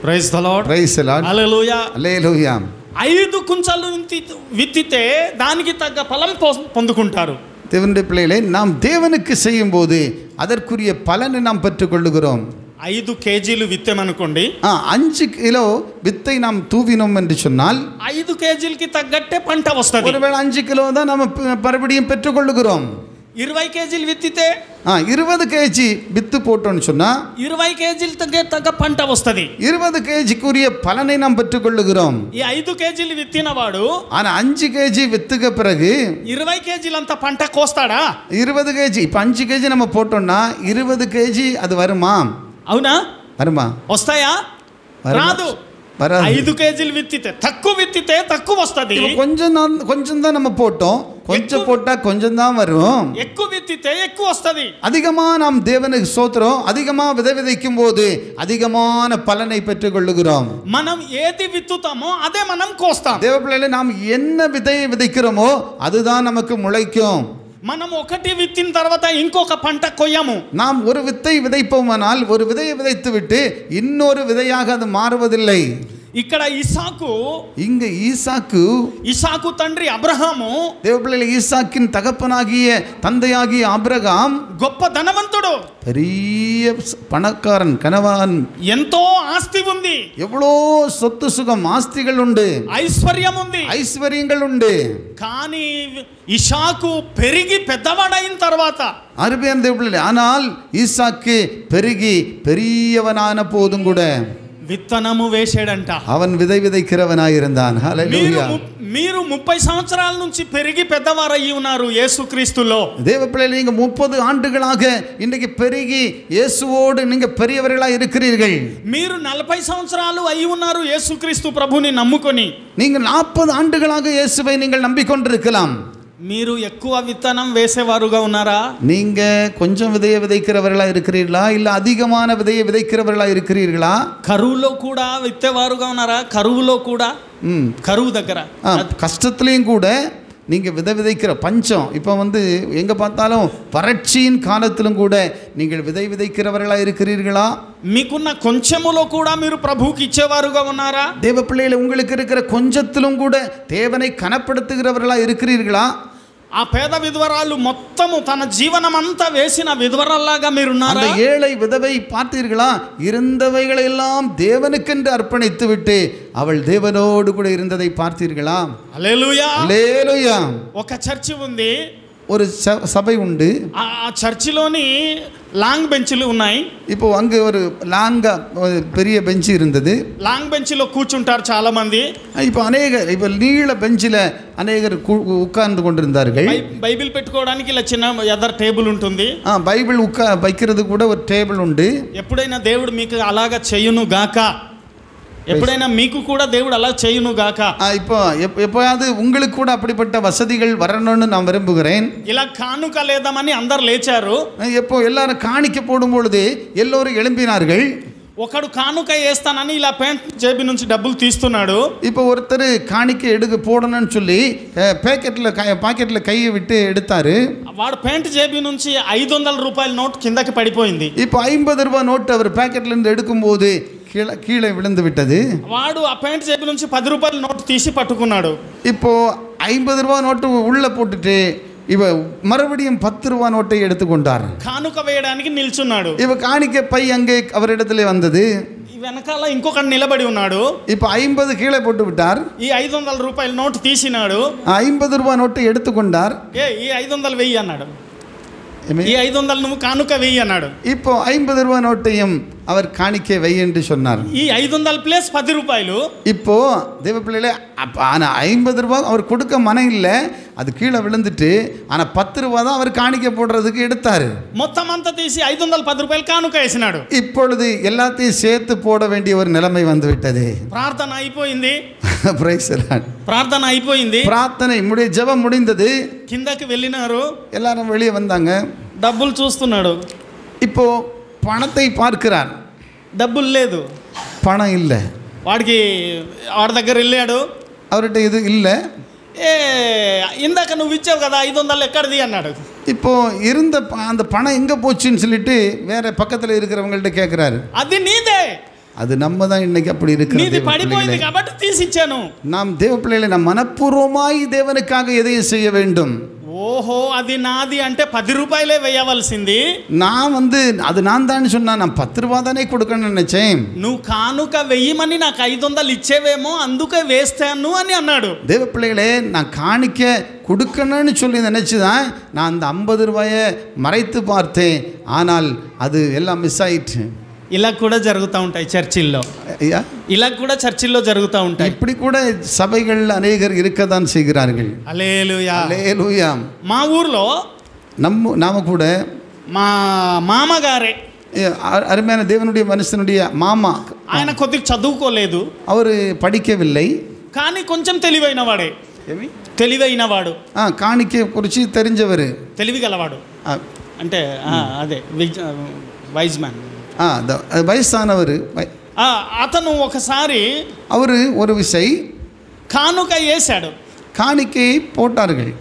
Praise the lord. Praise the lord. Hallelujah. Hallelujah. 5 కుంచలు విత్తితే దానికి తగ్గ ఫలం పొందుకుంటారు. தேவனுடைய பிள்ளைகளை, நாம் தேவனுக்கு செய்யும் போது அதற்குரிய பலனை நாம் பெற்றுக்கொள்ளுகிறோம். 5 కేజీలు విత్తమనుకోండి, 5 கிலோ வித்தை நாம் தூவினோம் என்று சொன்னால் 5 కేజీలకి తగ్గట్టే పంట వస్తుంది. ஒருவேளை 5 கிலோ தான் நம்ம மறுபடியும் பெற்றுக்கொள்ளுகிறோம். 20 కేజీలు విత్తితే 20 கேஜி வித்து போட்டோம்னு சொன்னா 20 కేజీలు తగ్గ పంట వస్తుంది. 20 கேஜிக்குரிய பலனை நாம் பெற்றுக்கொள்ளுகிறோம். ఈ 5 కేజీలు విత్తినవాడు ஆனா 5 கேஜி வித்துக்க பிறகு 20 కేజీలంత పంట కోస్తాడా? 20 கேஜி, இப்ப 5 கேஜி நம்ம போட்டோம்னா 20 கேஜி அது வருமா? అవునా? வருமா? వస్తాయా? రాదు. 5 కేజీలు విత్తితే తక్కువ వస్తుంది. கொஞ்சம் தான் நம்ம போட்டோம், கொஞ்சம் போட்டா கொஞ்சம் தான் வரும். ఎక్కువ విత్తితే ఎక్కువ వస్తుంది. அதிகமா நாம் தேவனுக்கு ஸ்தோத்திரம், அதிகமா விதைக்கும் போது அதிகமான பலனை பெற்றுக் கொள்ளுகிறோம். మనం ఏది విత్తుతామో అదే మనం కోస్తాం. தேவ பிள்ளைகளே, நாம் என்ன விதையை விதைக்கிறோமோ அதுதான் நமக்கு முளைக்கும். మనం ఒకటి విత్తిన తర్వాత ఇంకొక పంట కొయ్యము. நாம் ஒரு வித்தை விதைப்போமானால் ஒரு விதையை விதைத்து விட்டு இன்னொரு விதையாக அது மாறுவதில்லை. ఇక్కడ இங்க ஈசாக்கு తండ్రి అబ్రహాము, தேவ பிள்ளைகளே, ஈசாக்கின் தகப்பனாகிய தந்தையாகிய ஆபிரகாம் గొప్ప ధనవంతుడు, பெரிய பணக்காரன், கனவான், ఎంతో ఆస్తి ఉంది, எவ்வளோ சொத்து சுகம் ஆஸ்திகள் உண்டு, ఐశ్వర్యం ఉంది, ஐஸ்வர்யங்கள் உண்டு. కానీ ఇషాకు పెరిగి పెద్దవాడైన తర్వాత, அருமையான தேவ பிள்ளைகளே, ஆனால் ஈசாக்கு பெருகி பெரியவனான போதும் கூட విత్తనము వేసాడంట. அவன் விதைக்கிறவனாயிருந்தான். ஹல்லேலூயா. మీరు 30 సంవత్సరాల నుంచి పెరిగి పెద్దవారయ్యి ఉన్నారు యేసుక్రీస్తులో. தேவ பிள்ளைகளே, நீங்க 30 ஆண்டுகளாக இன்றைக்கு பெருகி இயேசுவோடு நீங்க பெரியவர்களாக இருக்கிறீர்கள். మీరు 40 సంవత్సరాలు అయి ఉన్నారు యేసుక్రీస్తు ప్రభుని నమ్ముకొని. நீங்கள் 40 ஆண்டுகளாக இயேசுவை நீங்கள் நம்பிக்கொண்டிருக்கலாம். మీరు ఎక్కువ విత్తనం వేసేవారుగా ఉన్నారా? நீங்க கொஞ்சம் விதையை விதைக்கிறவர்களா இருக்கிறீர்களா, இல்ல அதிகமான விதையை விதைக்கிறவர்களா இருக்கிறீர்களா? కరువులో కూడా విత్తేవారుగా ఉన్నారా? కరువులో కూడా, కరువు దగ్గర கஷ்டத்திலையும் கூட நீங்க விதைக்கிற பஞ்சம், இப்போ எங்க பார்த்தாலும் வறட்சியின் காலத்திலும் கூட நீங்கள் விதைக்கிறவர்களா இருக்கிறீர்களா? మీకున్న కొంచెములో కూడా మీరు ప్రభువుకి ఇచ్చేవారుగా ఉన్నారా? தேவ பிள்ளைகளே, உங்களுக்கு இருக்கிற கொஞ்சத்திலும் கூட தேவனை கனப்படுத்துகிறவர்களா இருக்கிறீர்களா? ఆ పేద విధవరాలు మొత్తము తన జీవనం అంతా వేసిన విధవరాల్లాగా మీరున్నారా? அந்த ஏழை விதவை பார்த்தீர்களா? இருந்தவைகளை எல்லாம் தேவனுக்கென்று அர்ப்பணித்து விட்டு அவள் தேவனோடு கூட இருந்ததை பார்த்தீர்களா? హల్లెలూయా, హల్లెలూయా. ఒక చర్చి ఉంది, ஒரு சபை உண்டு. ఆ చర్చిలోని లాంగ్ బెంచ్లు ఉన్నాయి. இப்போ அங்கே ஒரு பெரிய பெஞ்ச் இருந்தது. లాంగ్ బెంచ్లో కూర్చుంటారు చాలా మంది. இப்போ நீள பெஞ்சில் அநேகர் உட்கார்ந்து கொண்டிருந்தார்கள். బైబిల్ పెట్టుకోవడానికి ఇలా చిన్న ఎదర్ టేబుల్ ఉంటుంది. బైబిల్ வைக்கிறது கூட ஒரு டேபிள் உண்டு. ఎప్పుడైనా దేవుడు మీకు అలాగా చేయును గాక, ఎప్పుడైనా మీకు కూడా దేవుడు అలా చేయును గాక. இப்போ எப்போயாவது உங்களுக்கு கூட அப்படிப்பட்ட வசதிகள் வரணும்னு நான் விரும்புகிறேன். ఇలా కానుక లేదమని అందరు లేచారు. எப்போ எல்லாரும் காணிக்க போடும் பொழுது எல்லோரும் எழும்பினார்கள். ఒకడు కానుక వేస్తానని ఇలా ప్యాంట్ జేబు నుంచి డబ్బులు తీస్తున్నాడు. இப்போ ஒருத்தர் காணிக்க போடணும்னு சொல்லி பாக்கெட்டில் கையை விட்டு எடுத்தாரு. వాడు ప్యాంట్ జేబు నుంచి 500 రూపాయల నోట్ కిందకి పడిపోయింది. இப்போ 50 ரூபாய் நோட்டு அவர் பாக்கெட்ல இருந்து எடுக்கும்போது கீழே விழுந்து விட்டது. వాడు ఆ ప్యాంట్ జేబు నుంచి 10 రూపాయల నోట్ తీసి పట్టుకున్నాడు. இப்போ 50 ரூபாய் நோட்டு உள்ள போட்டுட்டு இவ மறுபடியும் 10 ரூபாய் நோட்டை எடுத்துக்கொண்டார். కానుక వేయడానికి నిల్చున్నాడు. இவ காணிக்க பை அங்கே அவரிடத்திலே வந்தது. వెనకాల ఇంకొకడు నిలబడి ఉన్నాడు. இப்போ 50 கீழே போட்டு விட்டார். ఈ 500 రూపాయల నోట్ తీసినాడు. 50 ரூபாய் நோட்டை எடுத்துக்கொண்டார். ఈ 500 వెయ్యి అన్నాడు. ఈ 500 నువ్వు కానుక వెయ్యి అన్నాడు. இப்போ 50 ரூபாய் நோட்டையும் அவர் காணிக்க வை என்று சொன்னார். ఈ 500 ప్లస్ 10 రూపాయలు. இப்போ தேவ பிள்ளைகளே, ஆனால் 50 ரூபாய் அவர் கொடுக்க மனம் இல்லை, அது கீழே விழுந்துட்டு. ஆனால் 10 ரூபாய் தான் அவர் காணிக்க போடுறதுக்கு எடுத்தார். మొత్తం అంతా తీసి 510 రూపాయలు కానుక వేసినాడు. இப்பொழுது எல்லாத்தையும் சேர்த்து போட வேண்டிய ஒரு நிலைமை வந்து விட்டது. ప్రార్థన అయిపోయింది. ప్రార్థన అయిపోయింది. ప్రార్థனை ஜெபம் முடிந்தது. కిందకి వెళ్ళినారు. எல்லாரும் வெளியே வந்தாங்க. డబ్బులు చూస్తున్నాడు. இப்போ பணத்தை பார்க்கிறார். డబ్బులు లేదు, பணம் இல்லை. వాడి దగ్గర వెళ్ళాడు. அவர்கிட்ட இது இல்லை. ఇందాక నువ్వు ఇచ్చావు కదా 500 ఎక్కడిది అన్నాడు. இப்போ இருந்த அந்த பணம் எங்கே போச்சுன்னு சொல்லிட்டு வேற பக்கத்தில் இருக்கிறவங்கள்ட்ட கேட்குறாரு. అది నీదే. அது நம்ம தான் இன்னைக்கு அப்படி నీది పడిపోయింది కాబట్టి తీసిచ్చాను. நாம் தேவ பிள்ளைகளை நாம் மனப்பூர்வமாய் தேவனுக்காக எதையும் செய்ய வேண்டும். ఓహో, అది నాది అంటే 10 రూపాయలే వేయవలసింది. நான் அது நான் தான் சொன்னா, நான் 10 ரூபாய் தானே கொடுக்கணும்னு நினைச்சேன். నువ్వు కానుక వెయ్యమని నాకు 500 ఇచ్చేవేమో అందుకే వేస్తాను అని అన్నాడు. தேவ பிள்ளைகளே, நான் காணிக்க கொடுக்கணும்னு சொல்லி நினைச்சுதான் நான் அந்த 50 ரூபாயை மறைத்து பார்த்தேன். ஆனால் அது எல்லாம் மிஸ் ஆயிட்டு. ఇలా కూడా జరుగుతూ ఉంటాయి చర్చిల్లో. ఇలా కూడా చర్చిల్లో జరుగుతూ ఉంటాయి. இப்படி கூட சபைகள் அநேகர் இருக்கதான் செய்கிறார்கள். హల్లెలూయా, హల్లెలూయా. మా ఊర్లో நாம கூட మా మామగారే, அருமையான தேவனுடைய மனுஷனுடைய மாமா, ఆయన కొద్దిగా చదువుకోలేదు, அவர் படிக்கவில்லை, కానీ కొంచెం తెలివైనవాడే. తెలివైనవాడు, காணிக்க குறித்து தெரிஞ்சவர், తెలివిగలవాడు అంటే అదే వైజ్ మ్యాన్, వయస్సానவர். అతను ఒకసారి ஒரு விசை కానుక వేశాడు. காணிக்கை போட்டார்கள்.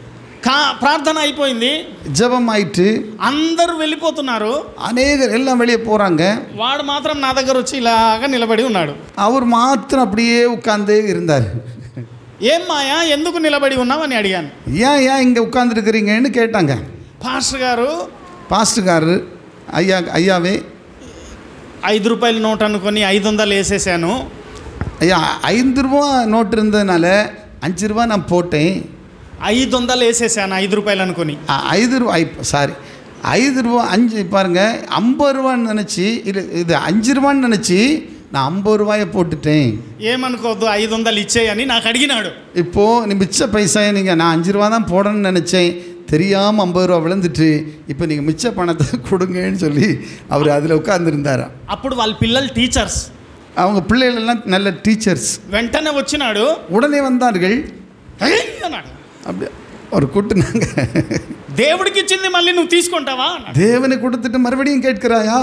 ప్రార్థన అయిపోయింది, ஜெபம் ஆயிட்டு, అందరూ వెళ్ళిపోతున్నారు, அநேகர் எல்லாம் வெளியே போறாங்க. వాడు మాత్రం నా దగ్గర వచ్చి ఇలాగా నిలబడి ఉన్నాడు. அவர் மாத்திரம் அப்படியே உட்கார்ந்து இருந்தார். ఏం మాయా, ఎందుకు నిలబడి ఉన్నావు అని అడిగాను. ஏன் இங்கே உட்கார்ந்துருக்கிறீங்கன்னு கேட்டாங்க. పాస్టర్ గారు ஐயாவே 5 రూపాయల నోట్ అనుకొని 500 వేసేసాను. ஐயா 5 ரூபா நோட்டு இருந்ததுனால 5 ரூபா நான் போட்டேன். 500 వేసేసాను 5 రూపాయలు అనుకొని. 5 ரூபாய் சாரி 5 ரூபா 5 பாருங்க 50 ரூபான்னு நினச்சி இது 5 ரூபான்னு நினச்சி நான் 50 ரூபாயை போட்டுட்டேன். ఏమనుకోవద్దు 500 ఇచ్చేయని నాకు అడిగినాడు. இப்போது நீ மிச்ச பைசாயை நீங்கள் நான் 5 ரூபா தான் போடணும்னு நினச்சேன், தெரியாமல் 50 ரூபா விழுந்துட்டு இப்போ நீங்கள் மிச்ச பணத்தை கொடுங்கன்னு சொல்லி அவர் அதில் உட்கார்ந்துருந்தாரா. అప్పుడు వాళ్ళ పిల్లలు టీచర్స్, அவங்க பிள்ளைகளெல்லாம் நல்ல டீச்சர்ஸ். వెంటనే వచ్చినాడు, உடனே வந்தார்கள். అన్నాడు, அப்படி ஒரு கூட்டுனாங்க. దేవుడికి ఇచ్చింది మళ్ళీ నువ్వు తీసుకుంటావా అన్నాడు. தேவனை கொடுத்துட்டு மறுபடியும் கேட்கிறாயா?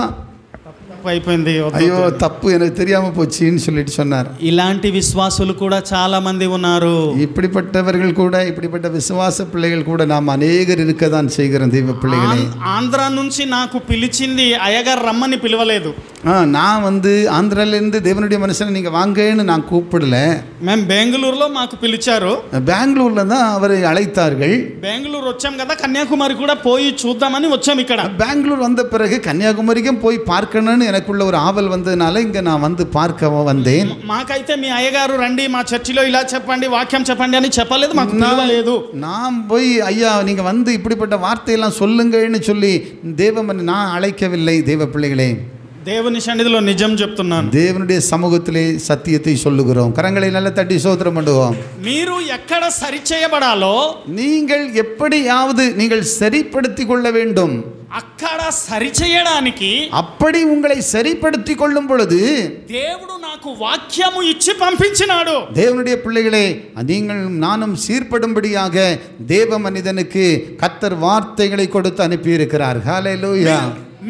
అయిపోయింది, ஐயோ தப்பு எனக்கு தெரியாமல் போச்சுன்னு சொல்லிட்டு சொன்னார். ఇలాంటి విశ్వాసులు కూడా చాలా మంది ఉన్నారు. இப்படிப்பட்டவர்கள் கூட, இப்படிப்பட்ட விசுவாச பிள்ளைகள் கூட நாம் அநேகர் இருக்க தான் செய்கிறோம். தெய்வ பிள்ளைகளே, ఆంధ్ర నుంచి నాకు పిలిచింది అయ్యగారు రమ్మని పిలవలేదు. நான் ஆந்திராலேருந்து தேவனுடைய மனுஷனை நீங்கள் வாங்கன்னு நான் கூப்பிடல. మేము బెంగళూరులో మాకు పిలిచారు, பெங்களூரில் தான் அவரை அழைத்தார்கள். బెంగళూరు వచ్చాం కదా, కన్యాకుమారి కూడా పోయి చూద్దామని వచ్చాం. ఇక్కడ பெங்களூர் வந்த பிறகு கன்னியாகுமரிக்கும் போய் பார்க்கணும்னு எனக்குள்ள ஒரு ஆவல் வந்ததுனால இங்கே நான் பார்க்க வந்தேன். మాకైతే మీ అయ్యగారు రండి మా చర్చిలో ఇలా చెప్పండి, వాక్యం చెప్పండి అని చెప్పలేదు, మాకు పిలవలేదు. நான் போய் ஐயா நீங்கள் இப்படிப்பட்ட வார்த்தையெல்லாம் சொல்லுங்கன்னு சொல்லி நான் அழைக்கவில்லை. தேவ பிள்ளைகளே, దేవుని సన్నిధిలో నిజం చెప్తున్నాను, தேவனுடைய சமூகத்திலே சத்தியத்தை சொல்லுகிறோம். கரங்களை நல்ல தட்டி சோத்திரம் பண்ணுவோம். మీరు ఎక్కడ సరి చేయబడాలో, நீங்கள் எப்படியாவது நீங்கள் சரிப்படுத்திக் கொள்ள வேண்டும். అక్కడ సరి చేయడానికి, அப்படி உங்களை சரிப்படுத்திக் கொள்ளும் பொழுது దేవుడు నాకు వాక్యము ఇచ్చి పంపించినాడు. தேவனுடைய பிள்ளைகளே, நீங்கள் நானும் சீர்படும்படியாக தேவ மனிதனுக்கு கர்த்தர் வார்த்தைகளை கொடுத்து அனுப்பியிருக்கிறார். ஹல்லேலூயா.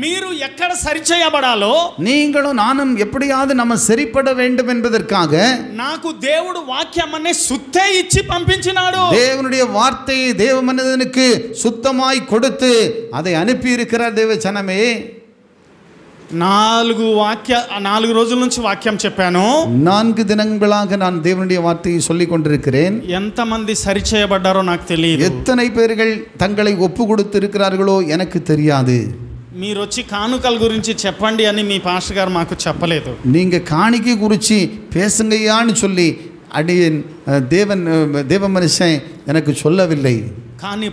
మీరు ఎక్కడ సరి చేయబడాలో, நீங்களும் நானும் எப்படியாவது நம்ம சரிப்பட வேண்டும் என்பதற்காக నాకు దేవుడు వాక్యం అనే సుత్తే ఇచ్చి పంపించినాడు. தேவனுடைய வார்த்தையை தேவ மனிதனுக்கு சுத்தமாய் கொடுத்து அதை அனுப்பி இருக்கிறார். தேவ ஜனமே, 4 రోజుల నుంచి వాక్యం చెప్పాను. 4 தினங்களாக நான் தேவனுடைய வார்த்தையை சொல்லிக் கொண்டிருக்கிறேன். ఎంతమంది సరి చేయబడ్డారో నాకు తెలియదు. எத்தனை பேர்கள் தங்களை ஒப்பு கொடுத்து இருக்கிறார்களோ எனக்கு தெரியாது. మీరు వచ్చి కానుకల గురించి చెప్పండి అని మీ పాస్టర్ గారు మాకు చెప్పలేదు. நீங்க காணிக்கை குறித்து பேசுங்கய்யான்னு சொல்லி அடியேன் தேவ மனுஷன் எனக்கு சொல்லவில்லை. కానీ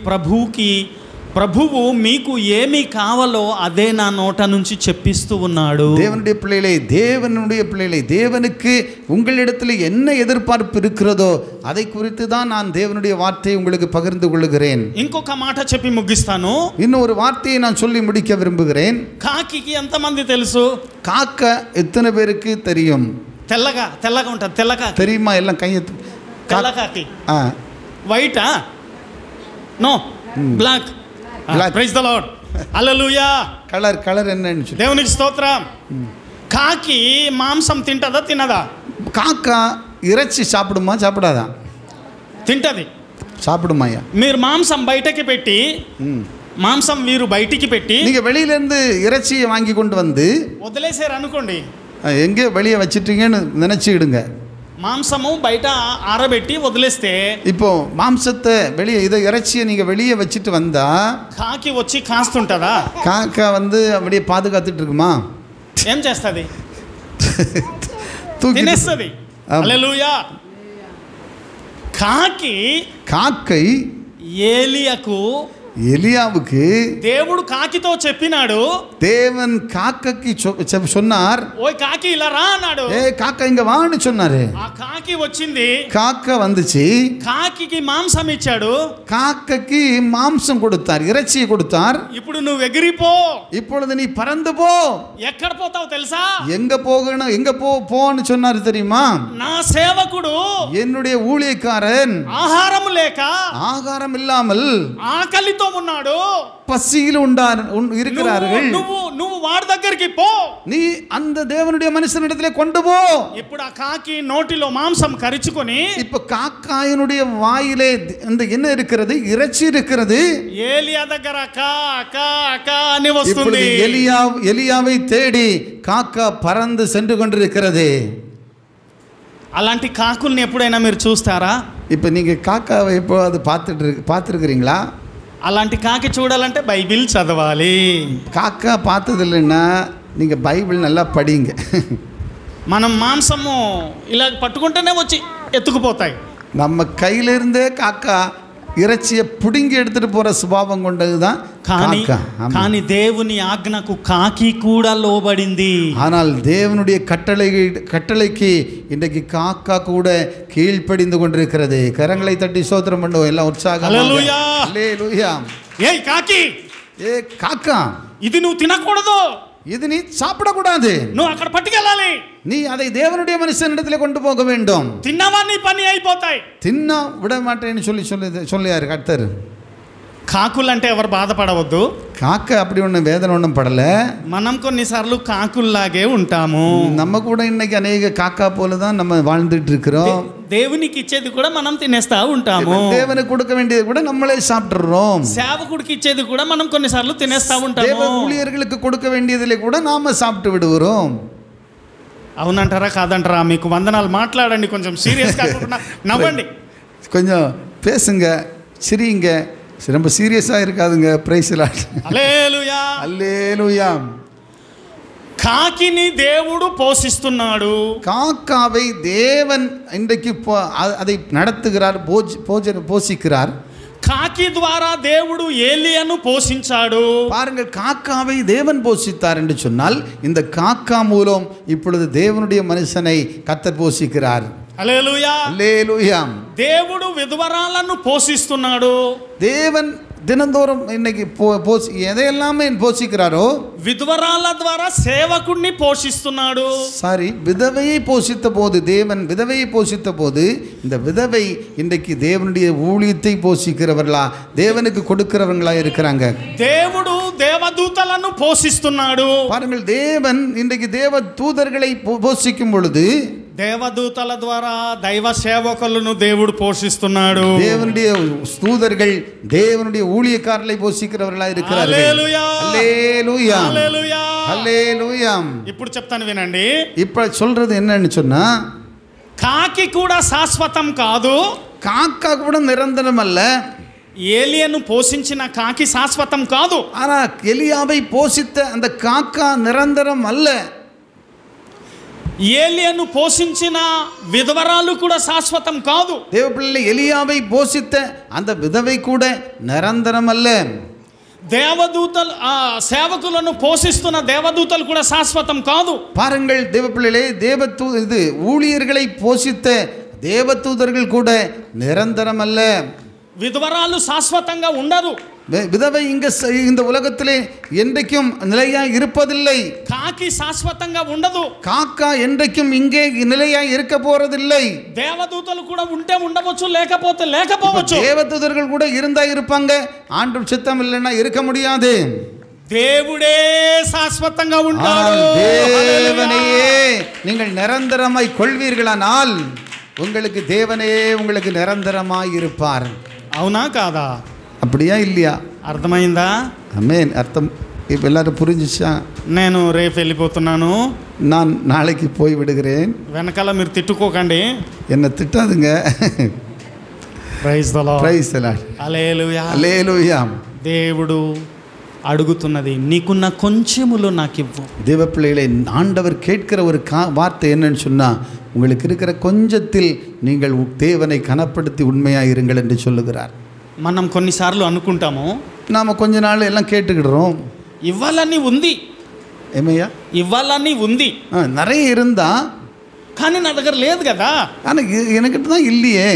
ప్రభువు మీకు ఏమి కావాలో అదే నా నోట నుంచి చెప్పిస్తూ ఉన్నాడు. தேவனுடைய பிள்ளைகளே, தேவனுக்கு உங்களிடத்தில் என்ன எதிர்பார்ப்பு இருக்கிறதோ அதை குறித்து தான் நான் தேவனுடைய வார்த்தையை உங்களுக்கு பகிர்ந்து கொள்கிறேன். ఇంకొక మాట చెప్పి ముగిస్తాను. இன்னொரு வார்த்தையை நான் சொல்லி முடிக்க விரும்புகிறேன். కాకికి ఎంతమంది తెలుసు? காக்க எத்தனை பேருக்கு தெரியும்? తెల్లగా ఉంటుంది. తెల్లకాకి தெரியுமா? எல்லாம் கையெத்து. తెల్లకాకి వైటా? No, black. Praise the Lord, hallelujah. Colour என்னன்னு దేవునికి స్తోత్రం. కాకి మాంసం తింటదా తినదా? காக்கா இறைச்சி சாப்பிடுமா சாப்பிடாதா? తింటది. சாப்பிடுமாயா? మీరు మాంసం బయటకి పెట్టి, మాంసం మీరు బయటికి పెట్టి, நீங்க வெளியிலேருந்து இறைச்சியை வாங்கி கொண்டு வந்து వదిలేసారు అనుకోండి, எங்கே வெளியே வச்சிட்டீங்கன்னு நினச்சிடுங்க. మాంసము బయట ఆరబెట్టి వదిలేస్తే, இப்போ மாம்சத்தை வெளியே இதை இறைச்சியை நீங்கள் வெளியே வச்சுட்டு வந்தா కాకి వచ్చి కాస్తుంటదా? காக்கா அப்படியே பாதுகாத்துட்டு இருக்குமா? ఏం చేస్తుంది? தூக்கி తినేస్తుంది. హల్లెలూయా. காக்கை எலியாவுக்கு దేవుడు కాకితో చెప్పినాడు, தேவன் காக்கைக்கு சொன்னார், ఓయ్ కాకి ఇలా రా అన్నాడు. காக்கா இங்க வான்னு சொன்னாரு. ఆ కాకి వచ్చింది. காக்கா வந்துச்சு. కాకికి మాంసం ఇచ్చాడు. காக்கைக்கு மாம்சம் கொடுத்தார், இறைச்சியை கொடுத்தார். ఇప్పుడు నువ్వు ఎగిరిపో, இப்பொழுது நீ பறந்து போ. ఎక్కడ పోతావు తెలుసా? எங்க போகணும், எங்க போன்னு சொன்னாரு தெரியுமா? నా సేవకుడు, என்னுடைய ஊழியக்காரன் ఆహారం లేక, ஆகாரம் இல்லாமல் ఆకలితో ఉన్నాడు, பசியில் இருக்கிறார்கள். నువ్వు వాడి దగ్గరికి పో, நீ அந்த தேவனுடைய மனுஷனிடத்திலே கொண்டு போ. ఇప్పుడు ఆ కాకి నోటిలో మాంసం కరుచుకొని, இப்ப காக்காயினுடைய வாயிலே என்ன இருக்கிறது? இறைச்சி இருக்கிறது. ఏలియా దగ్గర కా అని వస్తుంది. எலியாவை தேடி காக்கா பறந்து சென்று கொண்டிருக்கிறது. అలాంటి కాకుల్ని ఎప్పుడైనా మీరు చూస్తారా? இப்போ நீங்கள் காக்காவை எப்போ அது பார்த்துருக்குறீங்களா? అలాంటి కాకి చూడాలంటే బైబిల్ చదవాలి. కాకా பார்த்தது இல்லைன்னா நீங்கள் బైబిల్ நல்லா படிங்க. మనం మాంసము ఇలా పట్టుకుంటేనే వచ్చి ఎత్తుకుపోతాయి. நம்ம கையிலிருந்தே காக்கா இறைச்சியை பிடுங்கி எடுத்துட்டு போற சுபாவம் கொண்டது தான் காக்கா. కానీ దేవుని ఆజ్ఞకు కాకి కూడా లోబడింది. ஆனால் தேவனுடைய கட்டளைக்கு இன்றைக்கு காக்கா கூட கீழ்ப்படிந்து கொண்டிருக்கிறது. கரங்களை தட்டி ஸ்தோத்திரம் பண்ணுவோம் எல்லாம் உற்சாகம். హల్లెలూయా. హల్లెలూయా. ఏయ్ కాకి, ఏ కాకా, ఇది నువ్వు తినకూడదు, இது நீ சாப்பிடக்கூடாது, నువ్వు అక్కడ పట్టుకెళ్ళాలి, நீ அதை தேவனுடைய மனுஷனிடத்தில் கொண்டு போக வேண்டும். తిన్నావా నీ పని అయిపోతాయి. தின்ன விட மாட்டேன்னு சொல்லியாரு கர்த்தர். కాకులంటే ఎవరు బాధపడవద్దు. காக்க அப்படி ஒன்றும் வேதனை ஒன்றும் படலை. మనం కొన్నిసార్లు కాకుల్లాగే ఉంటాము. நம்ம கூட இன்னைக்கு அநேக காக்கா போல தான் நம்ம வாழ்ந்துட்டு இருக்கிறோம். దేవునికి ఇచ్చేది కూడా మనం తినేస్తా ఉంటాము. தேவனுக்கு கொடுக்க வேண்டியது கூட நம்மளே சாப்பிட்டுறோம். సేవకుడికి ఇచ్చేది కూడా మనం కొన్నిసార్లు తినేస్తా ఉంటాము. தேவ ஊழியர்களுக்கு கொடுக்க வேண்டியதிலே கூட நாம சாப்பிட்டு விடுகிறோம். అవునంటారా కాదంటారా? మీకు వందనాలు. మాట్లాడండి, కొంచెం సీరియస్ కాకుండా నవ్వండి, கொஞ்சம் பேசுங்க, சிரிங்க, ரொம்ப சீரியஸாக இருக்காதுங்க. Praise Lord. హల్లెలూయా. அல்லேலூயா. కాకిని దేవుడు పోషిస్తున్నాడు. காக்காவை தேவன் இன்றைக்கு அதை நடத்துகிறார், போஷிக்கிறார். కాకి ద్వారా దేవుడు ఏలియాను పోషించాడు. பாருங்கள், காக்காவை தேவன் போஷித்தார் என்று சொன்னால் இந்த காக்கா மூலம் இப்பொழுது தேவனுடைய மனுஷனை கர்த்தர் போஷிக்கிறார். హల్లెలూయా. அல்லேலூயா. దేవుడు విధవరాలను పోషిస్తున్నాడు. தேவன் தினந்தோறும் இன்னைக்கு எதையெல்லாமே போஷிக்கிறாரோ, విధవరాల ద్వారా సేవకుడిని పోషిస్తున్నాడు. சாரி, விதவையை போஷித்த போது, தேவன் விதவையை போஷித்த போது இந்த விதவை இன்றைக்கு தேவனுடைய ஊழியத்தை போஷிக்கிறவர்களா, தேவனுக்கு கொடுக்கிறவங்களா இருக்கிறாங்க. దేవుడు దేవదూతలను పోషిస్తున్నాడు. பாருங்கள், தேவன் இன்றைக்கு தேவ தூதர்களை போஷிக்கும் பொழுது దేవదూతల ద్వారా దైవ సేవకులను దేవుడు పోషిస్తున్నాడు. தேவனுடைய தூதர்கள் தேவனுடைய ஊழியக்காரர்களை போஷிக்கிறவர்களா இருக்கிறார்கள். హల్లెలూయా. அல்லேலூயா. హల్లెలూయా. அல்லேலூயா. ఇప్పుడు చెప్తాను వినండి. இப்ப சொல்றது என்னன்னு சொன்னா, కాకి కూడా శాశ్వతం కాదు, காக்கா கூட நிரந்தரம் அல்ல. ఏలియాను పోషించిన కాకి శాశ్వతం కాదు. ஆனா எலியாவை போஷித்த அந்த காக்கா நிரந்தரம் அல்ல. ఏలియాను పోషించిన విధవరాలు కూడా శాశ్వతం కాదు. தேவப்பிள்ளை எலியாவை போஷித்த அந்த விதவை கூட நிரந்தரம் அல்ல. దేవదూతలు సేవకులను పోషిస్తున్న దేవదూతలు కూడా శాశ్వతం కాదు. பாருங்கள், தேவப்பிள்ளைகளே, இது ஊழியர்களை போஷித்த தேவதூதர்கள் கூட நிரந்தரம் அல்ல. విధవరాలు శాశ్వతంగా ఉండరు. விதவை இந்த உலகத்திலே என்றைக்கும் நிலையாய் இருப்பதில்லை. కాకి శాశ్వతంగా ఉండదు. காக்கா என்றைக்கும் இங்கே நிலையாய் இருக்க போறதில்லை. దేవదూతలు కూడా ఉంటే ఉండవచ్చు, లేకపోతే లేకపోవచ్చు. தேவதூதர்கள் கூட இருந்தா இருப்பாங்க, ஆண்டவர் சித்தம் இல்லைன்னா இருக்க முடியாது. దేవుడే శాశ్వతంగా ఉంటాడు. தேவனையே நீங்கள் நிரந்தரமாய் கொள்வீர்களானால் உங்களுக்கு தேவனே உங்களுக்கு நிரந்தரமாய் இருப்பார். అవునా కాదా? அப்படியா இல்லையா? అర్థమైందా? ஆமென். அர்த்தம் இப்போ எல்லாரும் புரிஞ்சிச்சா? నేను రేపు వెళ్ళిపోతున్నాను. நான் நாளைக்கு போய் விடுகிறேன். వెనకాల మీరు తిట్టుకోకండి. என்ன திட்டாதுங்க. Praise the lord. Praise the lord. Hallelujah. Hallelujah. దేవుడు అడుగుతున్నది, నీకున్న కొంచెములో నాకు ఇవ్వు. தேவ பிள்ளைகளை ஆண்டவர் கேட்கிற ஒரு வார்த்தை என்னன்னு சொன்னா, உங்களுக்கு இருக்கிற கொஞ்சத்தில் நீங்கள் தேவனை கனப்படுத்தி உண்மையாக இருங்கள் என்று சொல்லுகிறார். మనం కొన్నిసార్లు అనుకుంటాము, நாம் கொஞ்ச நாள் எல்லாம் கேட்டுக்கிடுறோம், ఇవ్వాలని ఉంది, ఏమయ్యా ఇవ్వాలని ఉంది, நிறைய இருந்தா కానీ నా దగ్గర లేదు కదా, ஆனால் எனக்கிட்ட தான் இல்லையே,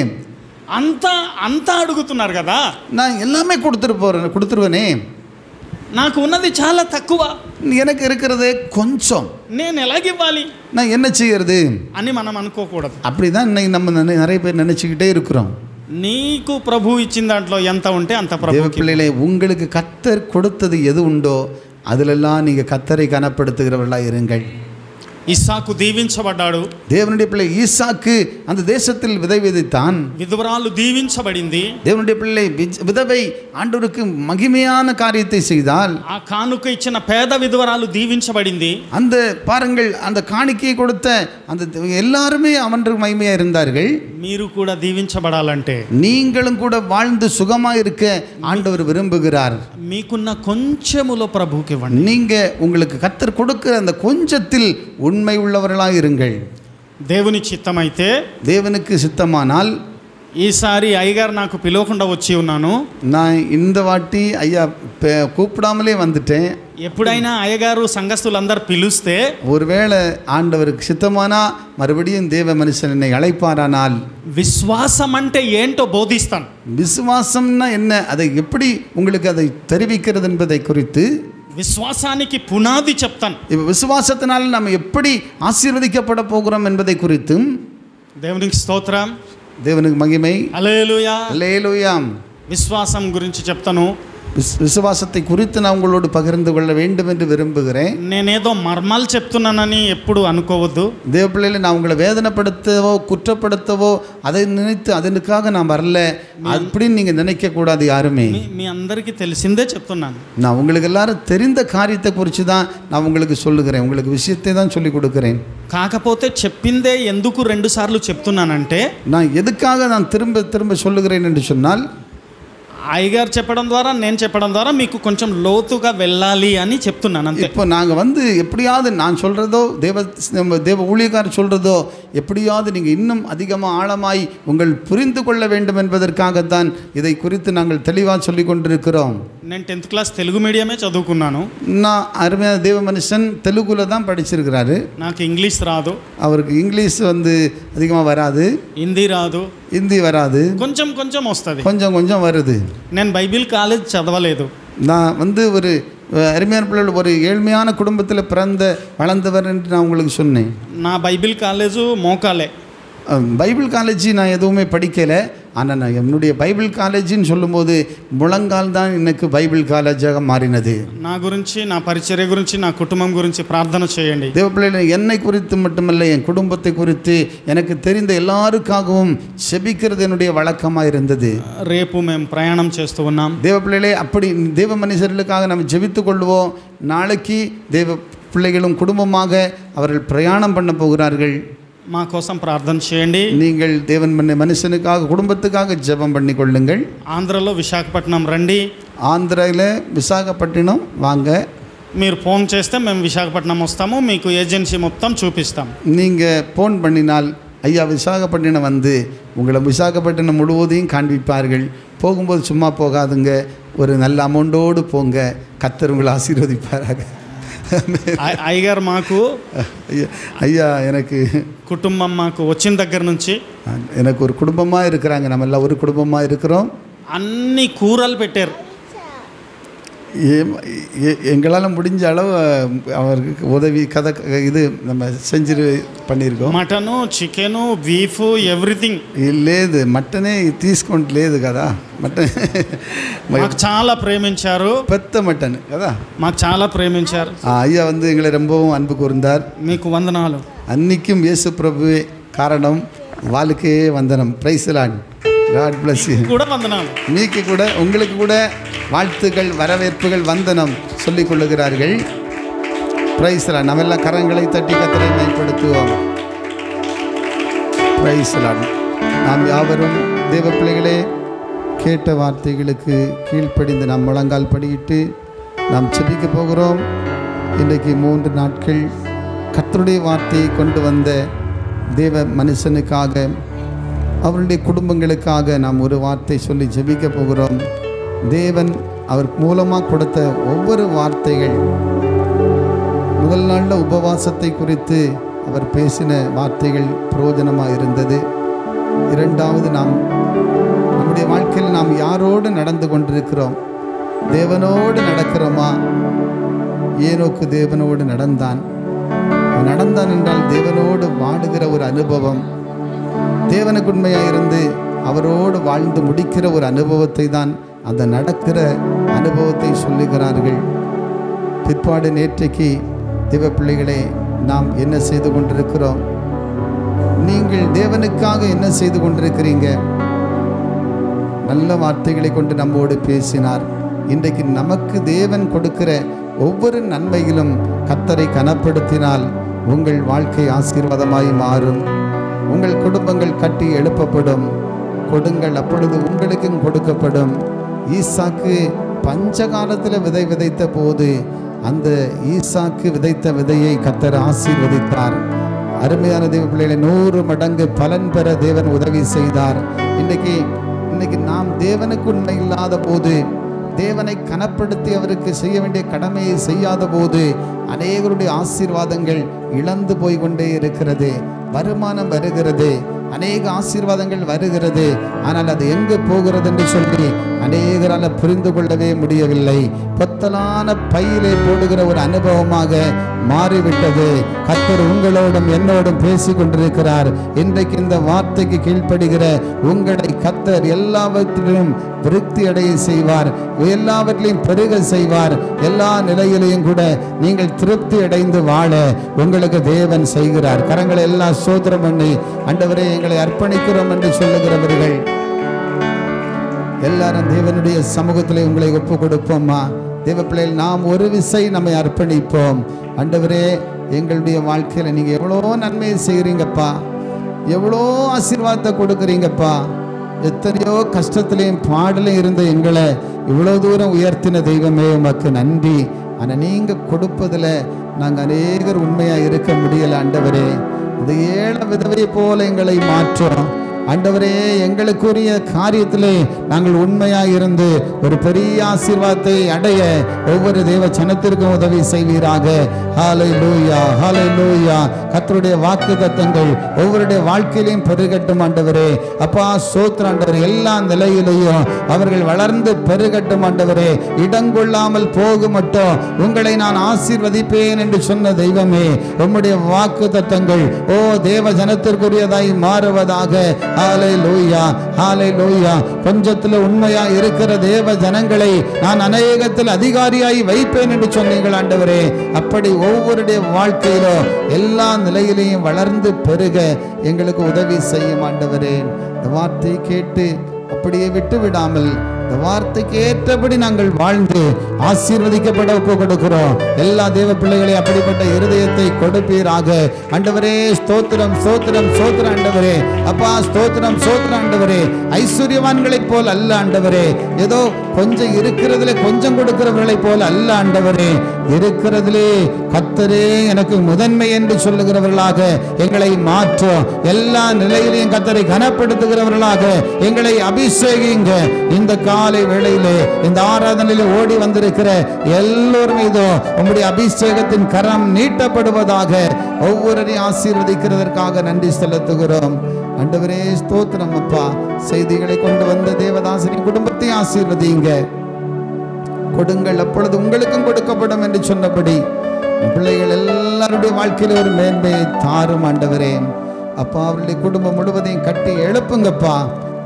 అంతా అడుగుతున్నారు కదా, நான் எல்லாமே கொடுத்துருவேனே, నాకు ఉన్నది చాలా తక్కువ, எனக்கு இருக்கிறதே கொஞ்சம், నేను ఎలాగివ్వాలి, நான் என்ன செய்யறது అని మనం అనుకోకూడదు. அப்படிதான் இன்னைக்கு நம்ம நிறைய பேர் நினைச்சுக்கிட்டே இருக்கிறோம். నీకు ప్రభు ఇచ్చిన దాంట్లో ఎంత ఉంటే అంత தேவ ప్రభు. பிள்ளைகளே, உங்களுக்கு கர்த்தர் கொடுத்தது எது உண்டோ அதிலெல்லாம் நீங்கள் கர்த்தரை கனப்படுத்துகிறவர்களாக இருங்கள். ఇస్సాకు దీవించబడ్డాడు. தேவனுடைய பிள்ளை ஈசாக்கு அந்த தேசத்தில் விதை விதைத்தான். విధవరాలు దీవించబడింది. தேவனுடைய பிள்ளை விதவை ஆண்டவருக்கு மகிமையான காரியத்தை செய்தால், ఆ కానుక ఇచ్చిన పేద విధవరాలు దీవించబడింది. அந்த பாருங்கள், அந்த காணிக்கையை கொடுத்த அந்த எல்லாருமே அவனுக்கு மகிமையா இருந்தார்கள். మీరు కూడా దీవించబడాలంటే, நீங்களும் கூட வாழ்ந்து சுகமா இருக்க ஆண்டவர் விரும்புகிறார். మీకున్న కొంచెములో ప్రభువుకి ఇవ్వండి. நீங்க உங்களுக்கு கர்த்தர் கொடுக்கிற அந்த கொஞ்சத்தில் உண்மை உள்ளவர்களாக இருங்கள். దేవుని చిత్తమైతే, தேவனுக்கு சித்தமானால் ఈసారి అయ్యగారు నాకు పిలవకుండా వచ్చి ఉన్నాను. நான் இந்த வாட்டி ஐயா கூப்பிடாமலே வந்துட்டேன். ఎప్పుడైనా అయ్యగారు సంఘస్థులందరూ పిలుస్తే ஒருவேளை ஆண்டவருக்கு சித்தமானா மறுபடியும் தேவ மனுஷன் என்னை அழைப்பாரானால் విశ్వాసం అంటే ఏంటో బోధిస్తాను. விசுவாசம்னா என்ன, அதை எப்படி உங்களுக்கு அதை தெரிவிக்கிறது என்பதை குறித்து విశ్వాసానికి పునాది చెప్తాను. இப்போ விசுவாசத்தினால் நாம் எப்படி ஆசீர்வதிக்கப்பட போகிறோம் என்பதை குறித்தும். దేవునికి స్తోత్రం, தேவனுக்கு மகிமை. హల్లెలూయా. அல்லேலூயா. విశ్వాసం గురించి చెప్తాను. விசுவாசத்தை குறித்து நான் உங்களோடு பகிர்ந்து கொள்ள வேண்டும் என்று விரும்புகிறேன். నేనేదో మర్మాలు చెప్తున్నానని ఎప్పుడు అనుకోవద్దు. தேவ பிள்ளைகளை நான் உங்களை வேதனைப்படுத்தவோ குற்றப்படுத்தவோ அதை நினைத்து அதற்காக நான் வரல அப்படின்னு நீங்கள் நினைக்கக்கூடாது யாருமே. మీ అందరికీ తెలిసిందే చెప్తున్నాను. நான் உங்களுக்கு எல்லாரும் தெரிந்த காரியத்தை குறித்து தான் நான் உங்களுக்கு சொல்லுகிறேன், உங்களுக்கு விஷயத்தை தான் சொல்லி கொடுக்குறேன். కాకపోతే చెప్పిందే ఎందుకు 2 సార్లు చెప్తున్నానంటే, நான் எதுக்காக நான் திரும்ப திரும்ப சொல்லுகிறேன் என்று சொன்னால், అయ్యగారు చెప్పడం ద్వారా నేను చెప్పడం ద్వారా మీకు కొంచెం లోతుగా వెళ్ళాలి అని చెప్తున్నాను అంతే. இப்போ நாங்கள் வந்து எப்படியாவது நான் சொல்கிறதோ தேவ ஊழியக்காரர் சொல்கிறதோ எப்படியாவது நீங்கள் இன்னும் அதிகமாக ஆழமாய் உங்கள் புரிந்து கொள்ள வேண்டும் என்பதற்காகத்தான் இதை குறித்து நாங்கள் தெளிவாக சொல்லி கொண்டிருக்கிறோம். నేను 10th క్లాస్ తెలుగు మీడియమే చదువుకున్నాను. நான் அருமையான தேவ மனுஷன் தெலுங்குல தான் படிச்சிருக்கிறாரு. నాకు ఇంగ్లీష్ రాదు, அவருக்கு இங்கிலீஷ் வந்து அதிகமாக வராது, హిందీ రాదు, ஹிந்தி வராது, కొంచెం కొంచెం వస్తుంది. கொஞ்சம் கொஞ்சம் வருது. నేను బైబిల్ కాలేజ్ చదవలేదు. நான் வந்து ஒரு அருமையான பிள்ளைகள் ஒரு ஏழ்மையான குடும்பத்தில் பிறந்த வளர்ந்தவர் என்று நான் உங்களுக்கு சொன்னேன். నా బైబిల్ కాలేజు మోకాలే. பைபிள் காலேஜ் நான் எதுவுமே படிக்கலை. ஆனால் நான் என்னுடைய பைபிள் காலேஜின்னு சொல்லும்போது முழங்கால் தான் எனக்கு பைபிள் காலேஜாக மாறினது. నా గురించి, నా పరిచర్య గురించి, నా కుటుంబం గురించి ప్రార్థన చేయండి. தேவ பிள்ளைகள் என்னை குறித்து மட்டுமல்ல, என் குடும்பத்தை குறித்து எனக்கு தெரிந்த எல்லாருக்காகவும் செபிக்கிறது என்னுடைய வழக்கமாக இருந்தது. రేపు మేము ప్రయాణం చేస్తూ ఉన్నాం. தேவ பிள்ளைகளே, அப்படி தேவ மனுஷர்களுக்காக நம்ம ஜெபித்து கொள்வோம். நாளைக்கு தேவ பிள்ளைகளும் குடும்பமாக அவர்கள் பிரயாணம் பண்ண போகிறார்கள். మా కోసం ప్రార్థన చేయండి. நீங்கள் தேவன் மனுஷனுக்காக குடும்பத்துக்காக ஜெபம் பண்ணி கொள்ளுங்கள். ఆంధ్రలో విశాఖపట్నం రండి. ஆந்திராவில் விசாகப்பட்டினம் வாங்க. మీరు ఫోన్ చేస్తే మేము విశాఖపట్నం వస్తాము, మీకు ఏజెన్సీ మొత్తం చూపిస్తాం. நீங்கள் ஃபோன் பண்ணினால் ஐயா விசாகப்பட்டினம் வந்து உங்களை விசாகப்பட்டினம் முழுவதையும் காண்பிப்பார்கள். போகும்போது சும்மா போகாதுங்க, ஒரு நல்ல அமௌண்டோடு போங்க. கர்த்தர் உங்களை ஆசீர்வதிப்பாராக. అయ్యగారు మాకు ஐயா எனக்கு కుటుంబం మాకు వచ్చిన దగ్గర నుంచి எனக்கு ஒரு குடும்பமாக இருக்கிறாங்க, நம்ம எல்லாம் ஒரு குடும்பமாக இருக்கிறோம். అన్ని కూరలు పెట్టారు. எங்களால் முடிஞ்ச அளவு அவருக்கு உதவி கதை இது நம்ம செஞ்சு பண்ணியிருக்கோம். Mutton, chicken, beef, everything. లేదు మటనే తీసుకుంటలేదు కదా, మటన్ మాకు చాలా ప్రేమించారు. பெத்த மட்டன் కదా, మాకు చాలా ప్రేమించారు. ஐயா வந்து எங்களை ரொம்பவும் அன்பு கூர்ந்தார். మీకు వందనాలు. அன்னைக்கும் இயேசு பிரபுவே காரணம், வாழ்க்கே வந்தனம். Praise lord, god bless you. కూడా వందనాలు. மீக்கு கூட உங்களுக்கு கூட வாழ்த்துக்கள், வரவேற்புகள், வந்தனம் சொல்லிக் கொள்ளுகிறார்கள். Praise Lord. நம்ம எல்லாம் கரங்களை தட்டி கர்த்தரை மேம்படுத்துவோம். Price Lord. நாம் யாவரும் தேவ பிள்ளைகளே கேட்ட வார்த்தைகளுக்கு கீழ்ப்படிந்து நாம் முழங்கால் படியிட்டு நாம் செபிக்க போகிறோம். இன்றைக்கு 3 நாட்கள் கர்த்தருடைய வார்த்தையை கொண்டு வந்த தேவ மனுஷனுக்காக, அவருடைய குடும்பங்களுக்காக நாம் ஒரு வார்த்தை சொல்லி ஜெபிக்க போகிறோம். தேவன் அவர் மூலமாக கொடுத்த ஒவ்வொரு வார்த்தைகள், முதல் நாளில் உபவாசத்தை குறித்து அவர் பேசின வார்த்தைகள் பிரயோஜனமாக இருந்தது. இரண்டாவது, நம்முடைய வாழ்க்கையில் நாம் யாரோடு நடந்து கொண்டிருக்கிறோம்? தேவனோடு நடக்கிறோமா? ஏனோக்கு தேவனோடு நடந்தான் என்றால் தேவனோடு வாடுகிற ஒரு அனுபவம், தேவனுக்கு உண்மையாக இருந்து அவரோடு வாழ்ந்து முடிக்கிற ஒரு அனுபவத்தை தான், அந்த நடக்கிற அனுபவத்தை சொல்லுகிறார்கள். பிற்பாடு நேற்றைக்கு தேவ பிள்ளைகளே நாம் என்ன செய்து கொண்டிருக்கிறோம்? நீங்கள் தேவனுக்காக என்ன செய்து கொண்டிருக்கிறீங்க? நல்ல வார்த்தைகளை கொண்டு நம்மோடு பேசினார். இன்றைக்கு நமக்கு தேவன் கொடுக்கிற ஒவ்வொரு நன்மையிலும் கர்த்தரை கனப்படுத்தினால் உங்கள் வாழ்க்கை ஆசீர்வாதமாய் மாறும். உங்கள் குடும்பங்கள் கட்டி எழுப்பப்படும். கொடுங்கள், அப்பொழுது உங்களுக்கும் கொடுக்கப்படும். ஈசாக்கு பஞ்ச காலத்தில் விதை விதைத்த போது அந்த ஈசாக்கு விதைத்த விதையை கர்த்தர் ஆசீர்வதித்தார். அருமையான தேவ பிள்ளைகளை 100 மடங்கு பலன் பெற தேவன் உதவி செய்தார். இன்னைக்கு நாம் தேவனுக்கு உண்மை இல்லாத போது, தேவனை கனப்படுத்தி அவருக்கு செய்ய வேண்டிய கடமையை செய்யாத போது அநேகருடைய ஆசீர்வாதங்கள் இழந்து போய் கொண்டே இருக்கிறது. வருமானம் வருகிறது, அநேக ஆசீர்வாதங்கள் வருகிறது, ஆனால் அது எங்கு போகிறது என்று சொல்லி அநேகரால் புரிந்து கொள்ளவே முடியவில்லை. பொத்தலான பையிலே போடுகிற ஒரு அனுபவமாக மாறிவிட்டது. கர்த்தர் உங்களோடும் என்னோடும் பேசி கொண்டிருக்கிறார். இன்றைக்கு இந்த வார்த்தைக்கு கீழ்ப்படுகிற உங்களை கர்த்தர் எல்லாவற்றிலும் விருத்தி அடைய செய்வார், எல்லாவற்றிலையும் பெருக செய்வார். எல்லா நிலையிலையும் கூட நீங்கள் திருப்தி அடைந்து வாழ உங்களுக்கு தேவன் செய்கிறார். கரங்களை எல்லாம் சோதரம் பண்ணி ஆண்டவரே எங்களை அர்ப்பணிக்கிறோம் என்று சொல்லுகிறவர்கள் எல்லாரும் தேவனுடைய சமூகத்திலே உங்களை ஒப்பு கொடுப்போம்மா. தேவ பிள்ளைகள், நாம் ஒரு விசை நம்மை அர்ப்பணிப்போம். ஆண்டவரே, எங்களுடைய வாழ்க்கையில் நீங்க எவ்வளோ நன்மையை செய்கிறீங்கப்பா, எவ்வளோ ஆசீர்வாதத்தை கொடுக்குறீங்கப்பா. எத்தனையோ கஷ்டத்திலையும் பாடலையும் இருந்த எங்களை இவ்வளோ தூரம் உயர்த்தின தெய்வமே உமக்கு நன்றி. ஆனால் நீங்கள் கொடுப்பதில் நாங்கள் அநேகர் உண்மையாக இருக்க முடியலை. ஆண்டவரே, இந்த ஏழை விதவை போல எங்களை மாற்றோம். ஆண்டவரே, எங்களுக்குரிய காரியத்திலே நாங்கள் உண்மையாக இருந்து ஒரு பெரிய ஆசீர்வாதத்தை அடைய ஒவ்வொரு தேவ ஜனத்திற்கும் உதவி செய்வீராக. ஹல்லேலூயா, ஹல்லேலூயா. கர்த்தருடைய வாக்குத்தத்தங்கள் ஒவ்வொருடைய வாழ்க்கையிலையும் பெருகட்டும் ஆண்டவரே. அப்பா ஸ்தோத்திரம் ஆண்டவரே. எல்லா நிலையிலையும் அவர்கள் வளர்ந்து பெருகட்டும் ஆண்டவரே. இடங்கொள்ளாமல் போக மட்டும் உங்களை நான் ஆசீர்வதிப்பேன் என்று சொன்ன தெய்வமே, உம்முடைய வாக்குத்தத்தங்கள் ஓ தேவ ஜனத்திற்குரியதாய் மாறுவதாக. ஹல்லேலூயா, ஹல்லேலூயா. கொஞ்சத்தில் உண்மையா இருக்கிற தேவ ஜனங்களை நான் அநேகத்தில் அதிகாரியாய் வைப்பேன் என்று சொன்னீர்கள் ஆண்டவரே. அப்படி ஒவ்வொருடைய வாழ்க்கையிலும் எல்லா நிலையிலையும் வளர்ந்து பெருக எங்களுக்கு உதவி செய்யும் ஆண்டவரே. இந்த வார்த்தையை கேட்டு அப்படியே விட்டு விடாமல் இந்த வார்த்தைக்கு ஏற்றபடி நாங்கள் வாழ்ந்து ஆசீர்வதிக்கப்பட ஒப்பு கொடுக்கிறோம். எல்லா தேவ பிள்ளைகளையும் அப்படிப்பட்ட இருதயத்தை கொடுப்பீராக ஆண்டவரே. ஸ்தோத்திரம், ஸ்தோத்திரம், ஸ்தோத்திரம் ஆண்டவரே. அப்பா ஸ்தோத்திரம், ஸ்தோத்திரம் ஆண்டவரே. ஐஸ்வர்யவான்களைப் போல் அல்ல ஆண்டவரே, ஏதோ கொஞ்சம் இருக்கிறதுல கொஞ்சம் கொடுக்கிறவர்களைப் போல் அல்ல ஆண்டவரே. இருக்கிறதிலே கர்த்தரே எனக்கு முதன்மை என்று சொல்லுகிறவர்களாக எங்களை மாற்றும். எல்லா நிலையிலையும் கர்த்தரை கனப்படுத்துகிறவர்களாக எங்களை அபிஷேகிங்க. இந்த காலை வேளையிலே இந்த ஆராதனையிலே ஓடி வந்திருக்கிற எல்லோரும் மீதும் உம்முடைய அபிஷேகத்தின் கரம் நீட்டப்படுவதாக. ஒவ்வொருவரையும் ஆசீர்வதிக்கிறதற்காக நன்றி செலுத்துகிறோம் ஆண்டவரே. ஸ்தோத்திரம் அப்பா. செய்திகளை கொண்டு வந்த தேவதாசரின் குடும்பத்தை ஆசீர்வதிங்க. கொடுங்கள், அப்பொழுது உங்களுக்கும் கொடுக்கப்படும் என்று சொன்னபடி பிள்ளைகள் எல்லாருடைய வாழ்க்கையில ஒரு மேன்மையை தாரும் ஆண்டவரே. அப்பா, அவருடைய குடும்பம் முழுவதையும் கட்டி எழுப்புங்கப்பா.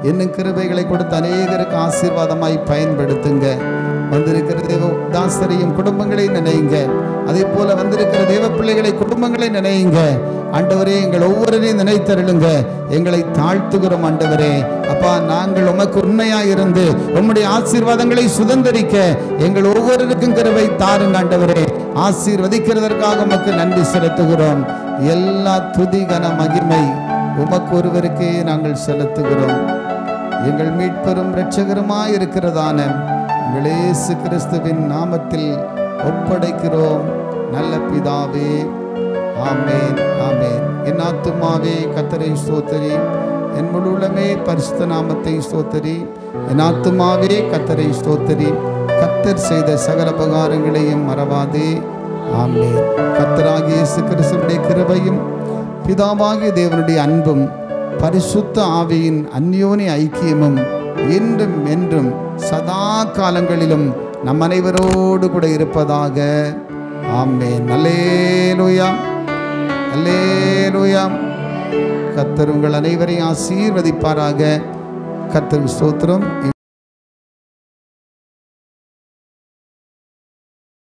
இன்னும் கிருபைகளை கொடுத்து அநேகருக்கு ஆசீர்வாதமாய் பயன்படுத்துங்க. வந்திருக்கிற தேவ தாசரையும் குடும்பங்களை நினைங்க. அதே போல வந்திருக்கிற தேவ பிள்ளைகளை குடும்பங்களை நினைங்க ஆண்டவரே. எங்கள் ஒவ்வொருவரையும் நினைத்தருளுங்க. எங்களை தாழ்த்துகிறோம் ஆண்டவரே. அப்பா, நாங்கள் உமக்கு உண்மையாக இருந்து உம்முடைய ஆசீர்வாதங்களை சுதந்திரிக்க எங்கள் ஒவ்வொருவருக்கும் கிருபை தாருங்க ஆண்டவரே. ஆசீர்வதிக்கிறதற்காக உமக்கு நன்றி செலுத்துகிறோம். எல்லா துதி கன மகிமை உமக்கு ஒருவருக்கே நாங்கள் செலுத்துகிறோம். எங்கள் மீட்பெரும் இரட்சகருமாய் இருக்கிறதான இயேசு கிறிஸ்துவின் நாமத்தில் ஒப்படைக்கிறோம் நல்ல பிதாவே. ஆமென், ஆமென். என் ஆத்துமாவே கர்த்தரை ஸ்தோத்திரி, என் முழு உள்ளமே பரிசுத்த நாமத்தை ஸ்தோத்திரி. என் ஆத்துமாவே கர்த்தரை ஸ்தோத்திரி, கர்த்தர் செய்த சகல உபகாரங்களையும் மறவாதே. ஆமென். கர்த்தராகிய இயேசு கிறிஸ்துவின் கிருபையும் பிதாவாகிய தேவனுடைய அன்பும் பரிசுத்த ஆவியின் அந்யோன்ய ஐக்கியமும் என்றும் என்றும் சதா காலங்களிலும் நம் அனைவரோடு கூட இருப்பதாக. ஆமென். அல்லேலூயா, அல்லேலூயா. கர்த்தர் உங்கள் அனைவரையும் ஆசீர்வதிப்பாராக. கர்த்தர் ஸ்தோத்திரம்.